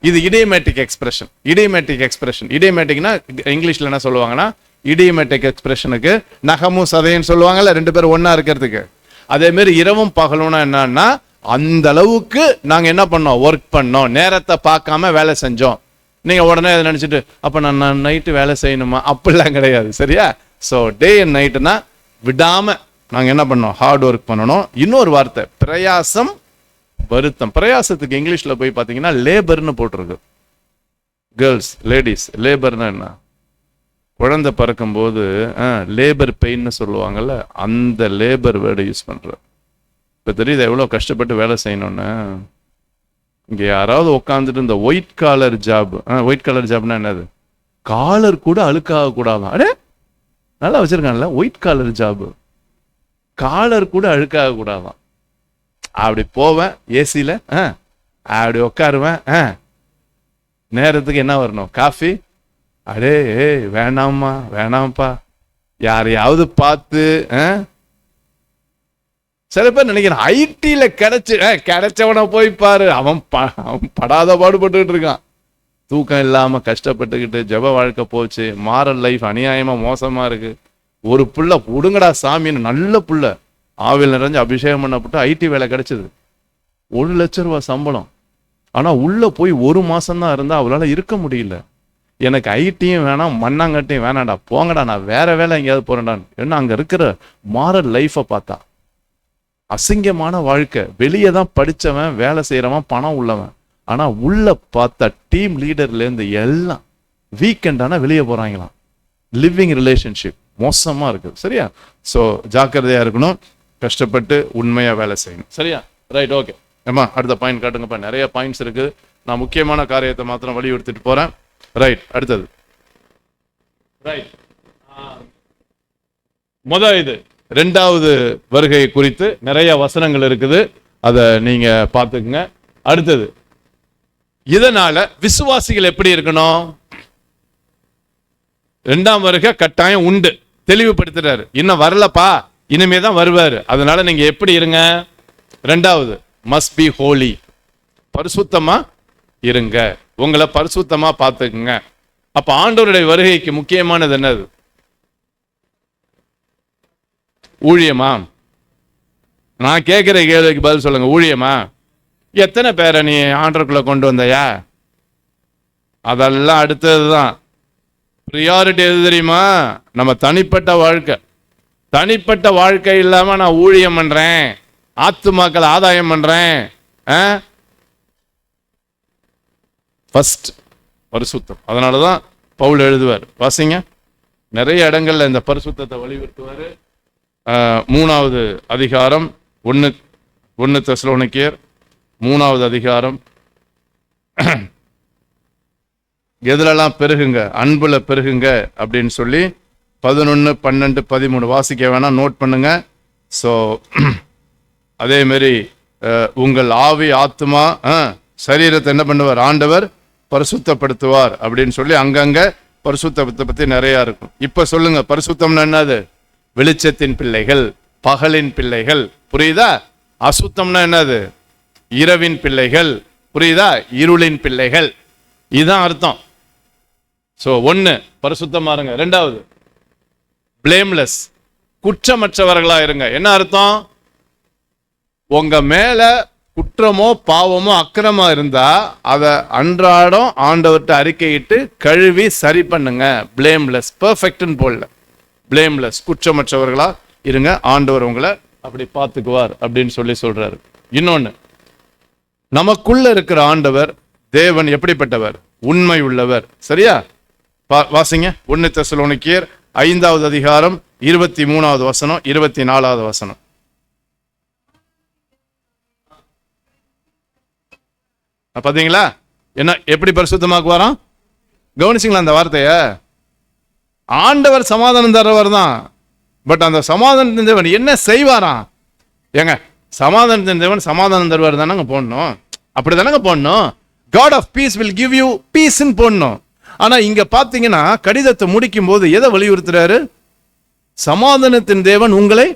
இது இடியமேட்டிக் எக்ஸ்பிரஷன். இடியமேட்டிக் எக்ஸ்பிரஷன், இடியமேட்டிக்னா இங்கிலீஷ்ல என்ன சொல்லுவாங்கன்னா, இடியமேட்டிக் எக்ஸ்பிரஷனுக்கு நகமும் சதையும் சொல்லுவாங்கல்ல, 2 பேரும் ஒன்னா இருக்கிறதுக்கு. அதே மாதிரி இரவும் பகலும்னா என்னன்னா, அந்த அளவுக்கு நாங்க என்ன பண்ணோம்? ஒர்க் பண்ணோம். நேரத்தை பார்க்காம வேலை செஞ்சோம். நீங்க உடனே அதை நினைச்சிட்டு அப்ப நான் நைட்டு வேலை செய்யணுமா? அப்படிலாம் கிடையாது. சரியா? ஸோ டே அண்ட் நைட்டுனா விடாம நாங்க என்ன பண்ணோம்? ஹார்ட் ஒர்க் பண்ணணும். இன்னொரு வார்த்தை பிரயாசம், வருத்தம். பிரயாசத்துக்கு இங்கிலீஷ்ல போய் பார்த்தீங்கன்னா லேபர்னு போட்டிருக்கு. கேர்ள்ஸ், லேடிஸ், லேபர்னா என்ன? குழந்தை பறக்கும் போது லேபர் பெயின்னு சொல்லுவாங்கல்ல, அந்த லேபர் வேர்டு யூஸ் பண்ற. இப்ப தெரியுது எவ்வளோ கஷ்டப்பட்டு வேலை செய்யணும்னு. இங்க யாராவது உட்காந்துட்டு இந்த white collar job, white collar ஜாப்னா என்னது? காலர் கூட அழுக்காக கூடாதான். அடே நல்லா வச்சிருக்காங்கல்ல, ஒயிட் காலர் ஜாப். காலர் கூட அழுக்காக கூடாதான். அப்படி போவேன் ஏசியில, அப்படி உட்காருவேன். நேரத்துக்கு என்ன வரணும்? காஃபி. அடே வேணாம்மா வேணாம்ப்பா, யாரையாவது பார்த்து. சில பேர் நினைக்கிறேன் ஐடியில கிடைச்சவனை போய் பாரு, அவன் படாத பாடுபட்டு இருக்கான். தூக்கம் இல்லாம கஷ்டப்பட்டுக்கிட்டு ஜெப வாழ்க்கை போச்சு, மாரல் லைஃப் அநியாயமா மோசமா இருக்கு. ஒரு புள்ள புடுங்கடா சாமின்னு, நல்ல புள்ள, ஆவில் நிறைஞ்சு அபிஷேகம் பண்ணப்பட்டு ஐடி வேலை கிடைச்சது, 1 லட்சம் ரூபாய் சம்பளம். ஆனா உள்ள போய் 1 மாசம் தான் இருந்தா அவளால இருக்க முடியல. எனக்கு ஐடியும் வேணாம், மண்ணாங்கட்டியும் வேணாம்டா, போங்கடா நான் வேற வேலை எங்கேயாவது போறேன்டான்னு. ஏன்னா அங்க இருக்கிற மாரல் லைஃபை பார்த்தா அசிங்கமான வாழ்க்கை. வெளியே தான் படிச்சவன், வேலை செய்யறவன், பணம் உள்ளவன். ஆனா உள்ள பார்த்தா டீம் லீடர்ல இருந்து எல்லாம் வீக்கெண்ட் ஆனா வெளியே போறாங்களாம். லிவிங் ரிலேஷன்ஷிப் மோசமா இருக்கு. சரியா? ஸோ ஜாக்கிரதையா இருக்கணும், கஷ்டப்பட்டு உண்மையா வேலை செய்யணும். சரியா? Right, okay. ஏமா அடுத்த பாயிண்ட் காட்டுங்கப்பா. நிறைய பாயிண்ட்ஸ் இருக்கு, நான் முக்கியமான காரியத்தை மாத்திரம் வலியுறுத்திட்டு போறேன். ரைட், அடுத்தது. ரைட், இது 2வது வருகை குறித்து நிறைய வசனங்கள் இருக்குது, அதை நீங்க பார்த்துக்குங்க. அடுத்தது, இதனால விசுவாசிகள் எப்படி இருக்கணும்? 2ஆம் வருகை கட்டாயம் உண்டு, தெளிவுபடுத்துறாரு. இன்னும் வரலப்பா, இனிமே தான் வருவாரு, அதனால நீங்க எப்படி இருங்க? 2வது, must be holy, பரிசுத்தமா இருங்க, உங்களை பரிசுத்தமா பார்த்துக்குங்க. அப்ப ஆண்டவருடைய வருகைக்கு முக்கியமானது என்னது? ஊழியமா? நான் கேட்கிற கேள்விக்கு பதில் சொல்லுங்க. ஊழியமா? எத்தனை பேரை நீ ஆண்டவருக்குள்ள கொண்டு வந்தையா? அதெல்லாம் அடுத்ததுதான். ப்ரியாரிட்டி எது தெரியுமா? நம்ம தனிப்பட்ட வாழ்க்கை. தனிப்பட்ட வாழ்க்கை இல்லாம நான் ஊழியம் பண்றேன், ஆத்துமாக்கள் ஆதாயம் பண்றேன். ஃபர்ஸ்ட் பரிசுத்தம். அதனாலதான் பவுல் எழுதுவார், வாசிங்க, நிறைய இடங்கள்ல இந்த பரிசுத்தத்தை வலியுறுத்துவாரு. 3வது அதிகாரம் 1 தெசலோனிக்கேயர் 3வது அதிகாரம், எதுலெல்லாம் பெருகுங்க, அன்புல பெருகுங்க அப்படின்னு சொல்லி 11, 12, 13 வாசிக்க வேணாம், நோட் பண்ணுங்க. ஸோ அதே மாதிரி உங்கள் ஆவி ஆத்மா சரீரத்தை என்ன பண்ணுவார்? ஆண்டவர் பரிசுத்தப்படுத்துவார் அப்படின்னு சொல்லி அங்கங்க பரிசுத்தத்தை பத்தி நிறைய இருக்கும். இப்ப சொல்லுங்க, பரிசுத்தம்னா என்னது? வெளிச்சத்தின் பிள்ளைகள், பகலின் பிள்ளைகள், புரியுதா? அசுத்தம்னா என்னது? இரவின் பிள்ளைகள், புரியுதா? இருளின் பிள்ளைகள், இதுதான் அர்த்தம். சோ 1 பரிசுத்தமா இருங்க. 2வது பிளேம்லெஸ், குற்றமற்றவர்களா இருங்க. என்ன அர்த்தம்? உங்க மேல குற்றமோ பாவமோ அக்கிரமா இருந்தா அதை அன்றாடம் ஆண்டவர்கிட்ட அறிக்கையிட்டு கழுவி சரி பண்ணுங்க. பிளேம்லெஸ், பெர்ஃபெக்ட்னு போடல, பிளேம்லெஸ், குற்றமற்றவர்களா இருங்க, ஆண்டவர் உங்களை அப்படி பார்த்துக்குவார் அப்படின்னு சொல்லி சொல்றாரு. இன்னொன்னு, நமக்குள்ள இருக்கிற ஆண்டவர் தேவன் எப்படிப்பட்டவர்? உண்மை உள்ளவர். சரியா? வாசிங்க 1 தெசலோனிக்கேயர் 5வது அதிகாரம் 23வது வசனம், 24வது வசனம். பாத்தீங்களா என்ன எப்படி பரிசுத்தமாக்குவாராம்? கவனிச்சிங்களா அந்த வார்த்தைய? ஆண்டவர் சமாதானம் தரவர் தான், பட் அந்த சமாதானத்தின் தேவன் என்ன செய்வாராம்? ஏங்க, சமாதானத்தின் தேவன் சமாதானம் தருவார் தானங்க போடணும், அப்படி தானங்க போடணும். God of peace will give you peace ன்னு போடணும். ஆனா இங்க பாத்தீங்கன்னா கடிதத்தை முடிக்கும் போது எதை வலியுறுத்துறாரு? சமாதானத்தின் தேவன் உங்களை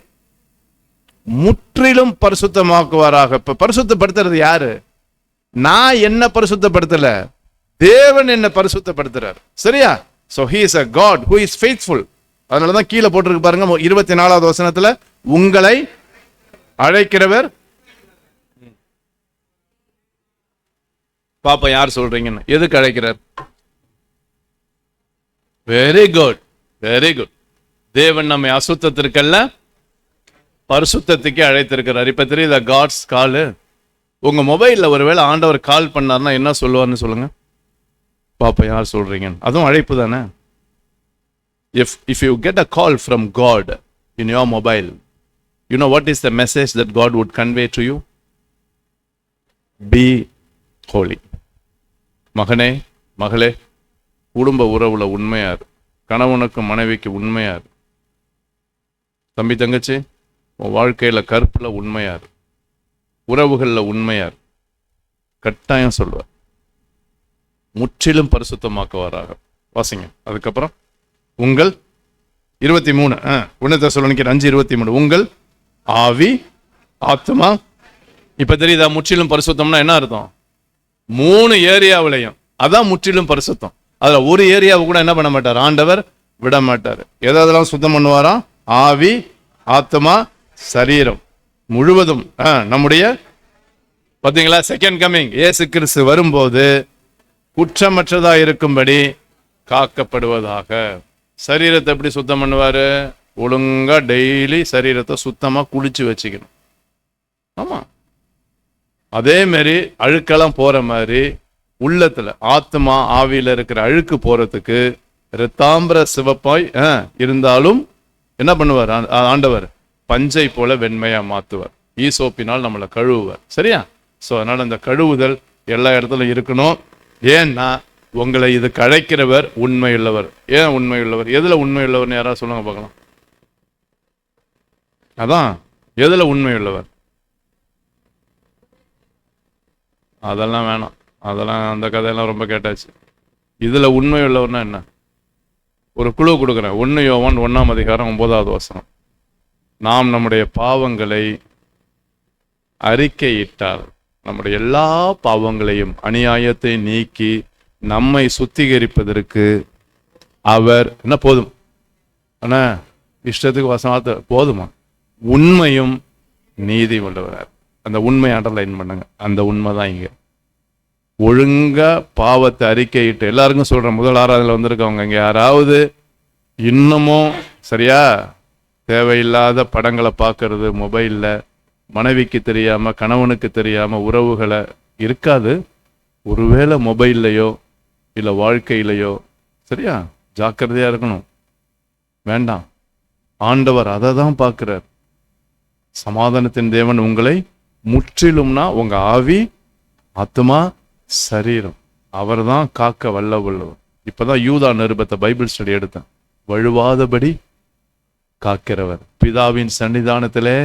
முற்றிலும் பரிசுத்தமாக்குவாராக. இப்ப பரிசுத்தப்படுத்துறது யாரு? நான் என்ன பரிசுத்தப்படுத்தல, தேவன் என்ன பரிசுத்தப்படுத்துறார். சரியா? So he is a God who is faithful. அதனாலதான் கீழே போட்டிருக்கு பாருங்க 24வது வசனத்துல, உங்களை அழைக்கிறவர். பாப்பா யார் சொல்றீங்கன்னு, எதுக்கு அழைக்கிறார்? Very good, very good. தேவன் நம்மை அசுத்தத்திற்கல்ல பரிசுத்தத்துக்கு அழைத்திருக்கிறார். இப்ப தெரியுதா காட்ஸ் கால்? உங்க மொபைல்ல ஒருவேளை ஆண்டவர் கால் பண்ணார்னா என்ன சொல்லுவார்னு சொல்லுங்க பாப்பா, யார் சொல்றீங்கன்னு. அதுவும் அழைப்பு தானே. If you get a call from God in your mobile, you know what is the message that God would convey to you? Be holy. மகனே, மகளே, குடும்ப உறவுல உண்மையார், கணவனுக்கு மனைவிக்கு உண்மையார், தம்பி தங்கச்சி உன் வாழ்க்கையில கற்புல உண்மையார், உறவுகள்ல உண்மையார், கட்டாயம் சொல்வார், முற்றிலும் பரிசுத்தமாக்குவாராக. வாசிங்க அதுக்கப்புறம். உங்கள் 23 1 தெசலோனிக்கேயர் 5:23, உங்கள் ஆவி ஆத்மா. இப்ப தெரியுதா முற்றிலும் பரிசுத்தம்னா என்ன அர்த்தம்? 3 ஏரியாவிலையும் அதான் முற்றிலும் பரிசுத்தம். அதுல ஒரு ஏரியாவை கூட என்ன பண்ண மாட்டார் ஆண்டவர், விட மாட்டார். எதெல்லாம் சுத்தம் பண்ணுவாரா? ஆவி ஆத்மா சரீரம் முழுவதும். நம்முடைய பாத்தீங்களா செகண்ட் கமிங், இயேசு கிறிஸ்து வரும்போது குற்றமற்றதா இருக்கும்படி காக்கப்படுவதாக. சரீரத்தை எப்படி சுத்தம் பண்ணுவாரு? ஒழுங்கா டெய்லி சரீரத்தை சுத்தமா குளிச்சு வச்சுக்கணும். ஆமா, அதே மாதிரி அழுக்கெல்லாம் போற மாதிரி உள்ளத்துல ஆத்மா ஆவியில இருக்கிற அழுக்கு போறதுக்கு இரத்தாம்பர சிவப்பாய் இருந்தாலும் என்ன பண்ணுவார் ஆண்டவர்? பஞ்சை போல வெண்மையா மாத்துவார், ஈசோப்பினால் நம்மளை கழுவுவார். சரியா? சோ அதனால இந்த கழுவுதல் எல்லா இடத்துலயும் இருக்கணும். ஏன்னா உங்களை இதுக்கு அழைக்கிறவர் உண்மையுள்ளவர். ஏன் உண்மையுள்ளவர்? எதுல உண்மையுள்ளவர்னு யாராவது சொல்லுங்க பார்க்கலாம். அதான் எதுல உண்மை உள்ளவர்? அதெல்லாம் வேணாம், அதெல்லாம் அந்த கதையெல்லாம் ரொம்ப கேட்டாச்சு. இதுல உண்மை உள்ளவர்னா என்ன? ஒரு குழு கொடுக்குறேன். 1 யோவான் 1:9 நாம் நம்முடைய பாவங்களை அறிக்கையிட்டால் நம்முடைய எல்லா பாவங்களையும் அநியாயத்தை நீக்கி நம்மை சுத்திகரிப்பதற்கு அவர் என்ன போதும்? அண்ணா இஷ்டத்துக்கு வசனத்தை போதுமா? உண்மையும் நீதி உள்ளவர். அந்த உண்மை அண்டர்லைன் பண்ணுங்க. அந்த உண்மை தான் இங்க. ஒழுங்கா பாவத்தை அறிக்கையிட்டு எல்லாருக்கும் சொல்றேன். முதல் ஆராதனையில் வந்திருக்கவங்க இங்க யாராவது இன்னமும் சரியா தேவையில்லாத படங்களை பார்க்கறது, மொபைல்ல மனைவிக்கு தெரியாம கணவனுக்கு தெரியாம உறவுகளை இருக்காது. ஒருவேளை மொபைல்லையோ இல்லை வாழ்க்கையிலையோ சரியா ஜாக்கிரதையா இருக்கணும். வேண்டாம், ஆண்டவர் அதை தான் பார்க்கிறார். சமாதானத்தின் தேவன் உங்களை முற்றிலும்னா உங்க ஆவி, ஆத்மா, சரீரம் அவர் தான் காக்க வல்ல உள்ளவர். இப்பதான் யூதா நிருபத்தை பைபிள் ஸ்டடி எடுத்தேன். வழுவாதபடி காக்கிறவர், பிதாவின் சன்னிதானத்திலே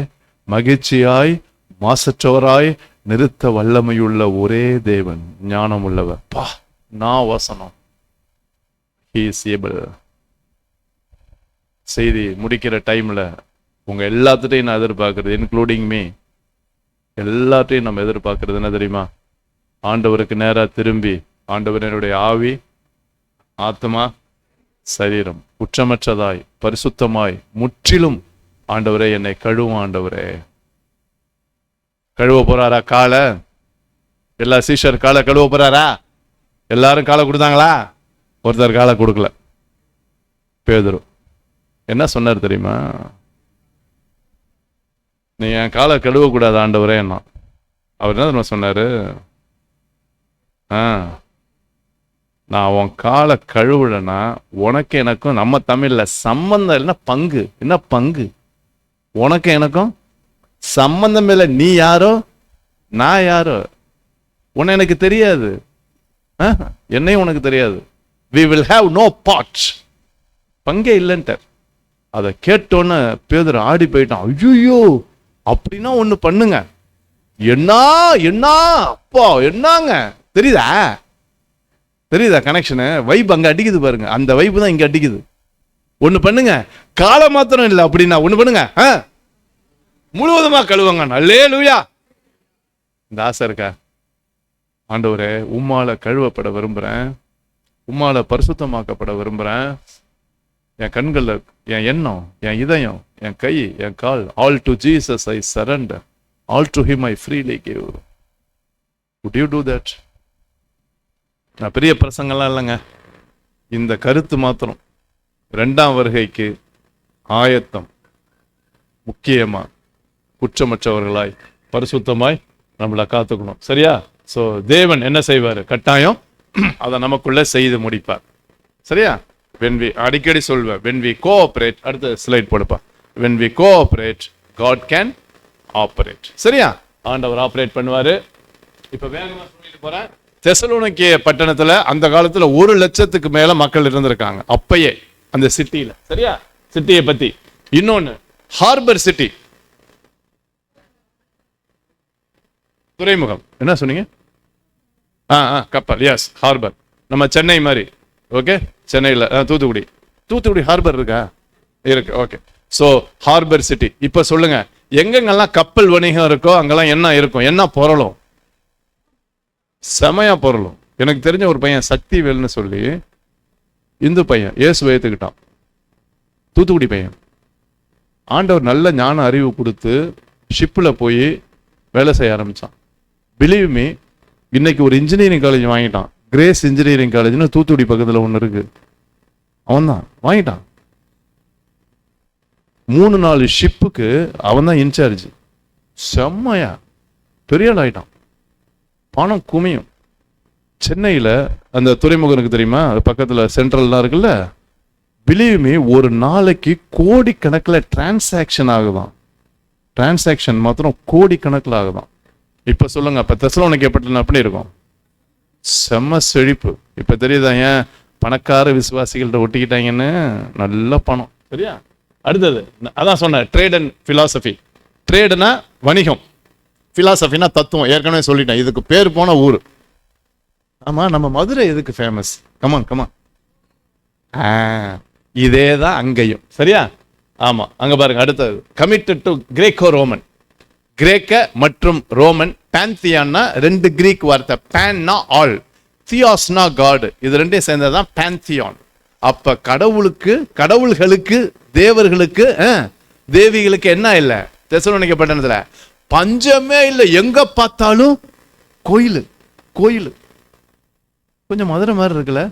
மகிழ்ச்சியாய் மாசற்றவராய் நிறுத்த வல்லமையுள்ள ஒரே தேவன், ஞானம் உள்ளவர். பா நான் வசனம். He is able. செய்தி முடிக்கிற டைம்ல உங்க எல்லாத்துட்டையும் நான் எதிர்பார்க்கறது, இன்க்ளூடிங் மீ, எல்லாத்தையும் நம்ம எதிர்பார்க்கறது என்ன தெரியுமா? ஆண்டவருக்கு நேரா திரும்பி, ஆண்டவர் என்னுடைய ஆவி, ஆத்மா, சரீரம் குற்றமற்றதாய் பரிசுத்தமாய் முற்றிலும் ஆண்டவரே என்னை கழுவும். ஆண்டவரே கழுவ போறாரா காலை? எல்லா சீஷர் காலை கழுவ போறாரா? எல்லாரும் காலை கொடுத்தாங்களா? ஒருத்தர் காலை கொடுக்கல. பேதுரு என்ன சொன்னார் தெரியுமா? நீ என் காலை கழுவ கூடாது ஆண்டவரே என்ன. அவர் என்ன தெரியுமா சொன்னாரு? நான் உன் காலை கழுவுலன்னா உனக்கு எனக்கும், நம்ம தமிழ்ல சம்பந்தம் இல்லைன்னா பங்கு. என்ன பங்கு? உனக்கு எனக்கும் சம்பந்தம் இல்லை. நீ யாரோ நான் யாரோ உன்னை எனக்கு தெரியாது, என்னையும் உனக்கு தெரியாது. we will have no part. பங்கே இல்லைன்ட்ட. அதை கேட்டோன்னு பேதுரு ஆடி போயிட்டான். ஐயோ அப்படின்னா ஒண்ணு பண்ணுங்க. என்ன என்ன அப்பா என்னங்க தெரியுதா? தெரியுதா கனெக்ஷனு? வைப் அங்க அடிக்குது பாருங்க. அந்த வைப்பு தான் இங்க அடிக்குது. ஒண்ணு பண்ணுங்க, காலை மாத்திரம் இல்லை அப்படின்னா ஒண்ணு பண்ணுங்க, முழுவதுமா கழுவுங்க. அல்லேலூயா. இந்த ஆசை இருக்கா? ஆண்டவரே உம்மால கழுவப்பட விரும்புறேன், உம்மால பரிசுத்தமாக்கப்பட விரும்புறேன். என் கண்கள், என் எண்ணம், என் இதயம், என் கை, என் கால், all to Jesus I surrender, all to him I freely give. Would you do that? நான் பெரிய பிரசங்கெல்லாம் இல்லைங்க, இந்த கருத்து மாத்திரம். 2ஆம் வருகைக்கு ஆயத்தம், முக்கியமா குற்றமற்றவர்களாய் பரிசுத்தமாய் நம்மளை காத்துக்கணும். சரியா? சோ தேவன் என்ன செய்வாரு? கட்டாயம் அதை நமக்குள்ள செய்து முடிப்பார். சரியா? when we, அடிக்கடி சொல்வேன், when we cooperate, அடுத்த ஸ்லைட் போடுப்பா, when we cooperate God can operate. சரியா? ஆண்டவர் ஆபரேட் பண்ணுவாரு. இப்ப வேகமா சொல்லிட்டு போறேன். தெசலோனிக்கே பட்டணத்துல அந்த காலத்துல 1 லட்சத்துக்கு மேல மக்கள் இருந்திருக்காங்க அப்பயே அந்த சிட்டியில. சரியா? சிட்டியை பத்தி. இன்னொன்னு ஹார்பர் சிட்டி, துறைமுகம். என்ன சொன்னீங்க? கப்பல். Yes, harbour. நம்ம சென்னை மாதிரி. ஓகே, சென்னையில் தூத்துக்குடி ஹார்பர் இருக்கா? இருக்கு. Okay, so harbour city. இப்போ சொல்லுங்க, எங்கெங்கெல்லாம் கப்பல் வணிகம் இருக்கோ அங்கெல்லாம் என்ன இருக்கும்? என்ன பொருளும்? செமையா பொருளும். எனக்கு தெரிஞ்ச ஒரு பையன் சக்திவேல்னு சொல்லி, இந்து பையன், இயேசுவை ஏத்துக்கிட்டான். தூத்துக்குடி பையன். ஆண்டவர் நல்ல ஞான அறிவு கொடுத்து ஷிப்பில் போய் வேலை செய்ய ஆரம்பிச்சான். பிலீவ் மீ, இன்னைக்கு ஒரு இன்ஜினியரிங் காலேஜ் வாங்கிட்டான். கிரேஸ் இன்ஜினியரிங் காலேஜ்னு தூத்துக்குடி பக்கத்தில் ஒன்று இருக்கு. அவன் தான் வாங்கிட்டான். 3-4 ஷிப்புக்கு அவன் தான் இன்சார்ஜ். செம்மையா பெரிய ஆள் ஆயிட்டான். பணம் குமியும். சென்னையில் அந்த துறைமுகம் தெரியுமா? அது பக்கத்தில் சென்ட்ரல்லாம் இருக்குல்ல. பிலீவ் மீ, ஒரு நாளைக்கு கோடிக்கணக்கில் டிரான்சாக்ஷன் ஆகுதான். டிரான்சாக்ஷன் மாத்திரம் கோடிக்கணக்கில் ஆகுதான். இப்ப சொல்லுங்க, அப்ப தெசலோனிக்கே பட்டணம் எப்படி இருக்கும்? செம்ம செழிப்பு. இப்ப தெரியுதா ஏன் பணக்கார விசுவாசிகள்கிட்ட ஒட்டிக்கிட்டாங்கன்னு? நல்ல பணம். சரியா? அடுத்தது அதான் சொன்னேன், ட்ரேட் அண்ட் பிலாசபி. ட்ரேடுனா வணிகம், பிலாசபினா தத்துவம். ஏற்கனவே சொல்லிட்டேன், இதுக்கு பேர் போன ஊர். ஆமா, நம்ம மதுரை எதுக்கு ஃபேமஸ்? Come on come on. இதே தான் அங்கேயும், சரியா? ஆமா, அங்க பாருங்க. அடுத்தது கமிட்டட் டு கிரேக்கோ ரோமன். கிரேக்க மற்றும் ரோமன். பேன்தியான்னா ரெண்டு கிரீக் வார்த்தை. பேன்னா ஆல், தியாஸ்னா காட். இது ரெண்டையும் சேர்ந்ததுதான் பேன்தியான். அப்ப கடவுளுக்கு, கடவுள்களுக்கு, தேவர்களுக்கு, தேவிகளுக்கு என்ன இல்லை? தெசலோனிக்கே பட்டணத்துல பஞ்சமே இல்லை. எங்க பார்த்தாலும் கோயில் கோயில். கொஞ்சம் மதுரை மாதிரி இருக்குல்ல?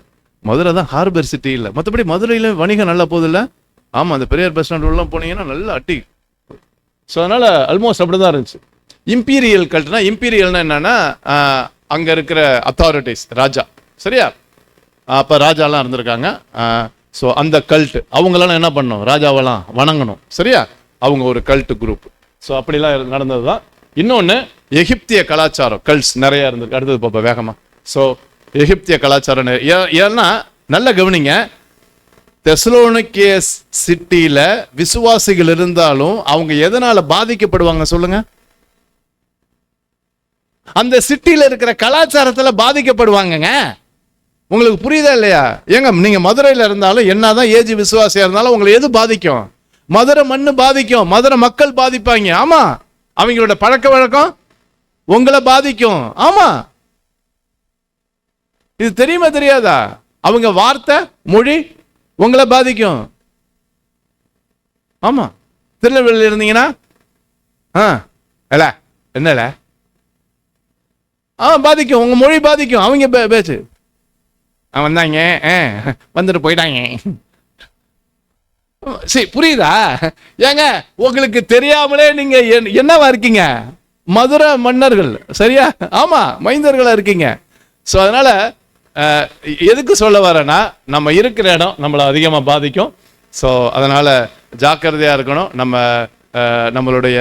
மதுரை தான் ஹார்பர் சிட்டி இல்லை. மற்றபடி மதுரையில வணிகம் நல்லா போகுது இல்லை? ஆமா, அந்த பெரியார் பஸ் ஸ்டாண்ட் உள்ள போனீங்கன்னா நல்லா அட்டி. ஸோ அதனால ஆல்மோஸ்ட் அப்படிதான் இருந்துச்சு. இம்பீரியல் கல்ட்னா, இம்பீரியல்னா என்னன்னா அங்க இருக்கிற அத்தாரிட்டிஸ், ராஜா, சரியா? அப்ப ராஜாலாம் இருந்திருக்காங்க. ஸோ அந்த கல்ட் அவங்களாம் என்ன பண்ணணும்? ராஜாவெல்லாம் வணங்கணும், சரியா? அவங்க ஒரு கல்ட் குரூப். ஸோ அப்படிலாம் நடந்தது தான். இன்னொன்று எகிப்திய கலாச்சாரம், கல்ட்ஸ் நிறைய இருந்திருக்கு. அடுத்தது பார்ப்போம் வேகமா. ஸோ எகிப்திய கலாச்சாரம் ஏன்னா நல்ல கவனிங்க, தெசலோனிக்கே சிட்டியில விசுவாசிகள் இருந்தாலும் அவங்க எதனால பாதிக்கப்படுவாங்க சொல்லுங்க? அந்த சிட்டியில இருக்கிற கலாச்சாரத்துல பாதிக்கப்படுவாங்கங்க. உங்களுக்கு புரியுதா இல்லையா? ஏங்க, நீங்க மதுரையில இருந்தாலும் என்னதான் ஏஜி விசுவாசியா இருந்தாலும் உங்களை எது பாதிக்கும்? மதுரை மண்ணு பாதிக்கும், மதுரை மக்கள் பாதிப்பாங்க. ஆமா, அவங்களோட பழக்க வழக்கம் உங்களை பாதிக்கும். ஆமா, இது தெரியுமா தெரியாதா? அவங்க வார்த்தை, மொழி உங்களை பாதிக்கும். ஆமா, திருநெல்வேலியில் இருந்தீங்கன்னா என்ன பாதிக்கும், உங்க மொழி பாதிக்கும். அவங்க பேச்சு வந்தாங்க, வந்துட்டு போயிட்டாங்க. சரி, புரியுதா? ஏங்க, உங்களுக்கு தெரியாமலே நீங்க என்னவா இருக்கீங்க? மதுரை மன்னர்கள், சரியா? ஆமா, மைந்தர்களா இருக்கீங்க. ஸோ அதனால எதுக்கு சொல்ல வரேன்னா, நம்ம இருக்கிற இடம் நம்மளை அதிகமாக பாதிக்கும். ஸோ அதனால ஜாக்கிரதையா இருக்கணும். நம்மளுடைய